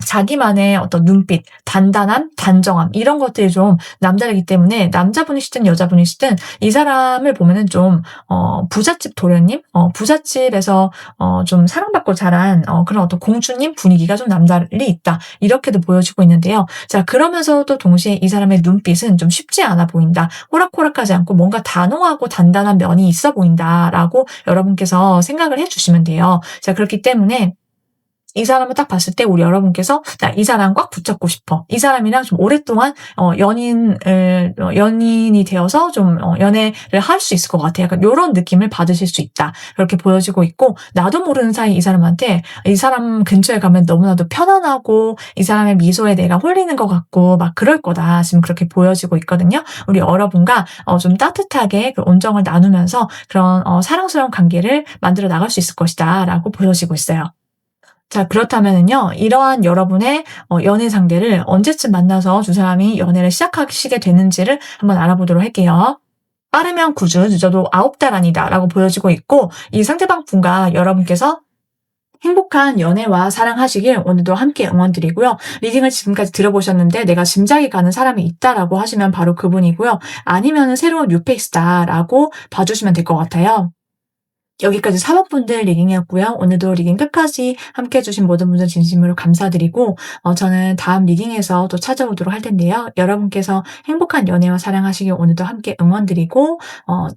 자기만의 어떤 눈빛, 단단함, 단정함 이런 것들이 좀 남다르기 때문에 남자분이시든 여자분이시든 이 사람을 보면은 좀 부잣집 도련님? 부잣집에서 좀 사랑받고 자란 그런 어떤 공주님 분위기가 좀 남달리 있다. 이렇게도 보여지고 있는데요. 자, 그러면서도 동시에 이 사람의 눈빛은 좀 쉽지 않아 보인다. 호락호락하지 않고 뭔가 단호하고 단단한 면이 있어 보인다라고 여러분께서 생각을 해 주시면 돼요. 자, 그렇기 때문에 이 사람을 딱 봤을 때 우리 여러분께서 '나 이 사람 꽉 붙잡고 싶어. 이 사람이랑 좀 오랫동안 연인이 되어서 좀 연애를 할 수 있을 것 같아.' 약간 요런 느낌을 받으실 수 있다. 그렇게 보여지고 있고 나도 모르는 사이 이 사람한테 이 사람 근처에 가면 너무나도 편안하고 이 사람의 미소에 내가 홀리는 것 같고 막 그럴 거다. 지금 그렇게 보여지고 있거든요. 우리 여러분과 좀 따뜻하게 그 온정을 나누면서 그런 사랑스러운 관계를 만들어 나갈 수 있을 것이다라고 보여지고 있어요. 자, 그렇다면은요, 이러한 여러분의 연애 상대를 언제쯤 만나서 두 사람이 연애를 시작하시게 되는지를 한번 알아보도록 할게요. 빠르면 9주, 늦어도 9달 아니다라고 보여지고 있고, 이 상대방 분과 여러분께서 행복한 연애와 사랑하시길 오늘도 함께 응원드리고요. 리딩을 지금까지 들어보셨는데 내가 짐작이 가는 사람이 있다라고 하시면 바로 그분이고요. 아니면은 새로운 뉴페이스다라고 봐주시면 될 것 같아요. 여기까지 사모분들 리딩이었고요. 오늘도 리딩 끝까지 함께 해주신 모든 분들 진심으로 감사드리고 저는 다음 리딩에서 또 찾아오도록 할 텐데요. 여러분께서 행복한 연애와 사랑하시길 오늘도 함께 응원드리고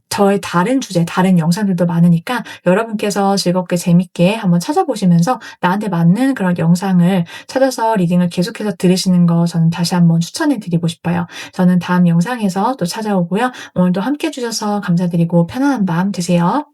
저의 다른 주제, 다른 영상들도 많으니까 여러분께서 즐겁게 재밌게 한번 찾아보시면서 나한테 맞는 그런 영상을 찾아서 리딩을 계속해서 들으시는 거 저는 다시 한번 추천해 드리고 싶어요. 저는 다음 영상에서 또 찾아오고요. 오늘도 함께 해주셔서 감사드리고 편안한 밤 되세요.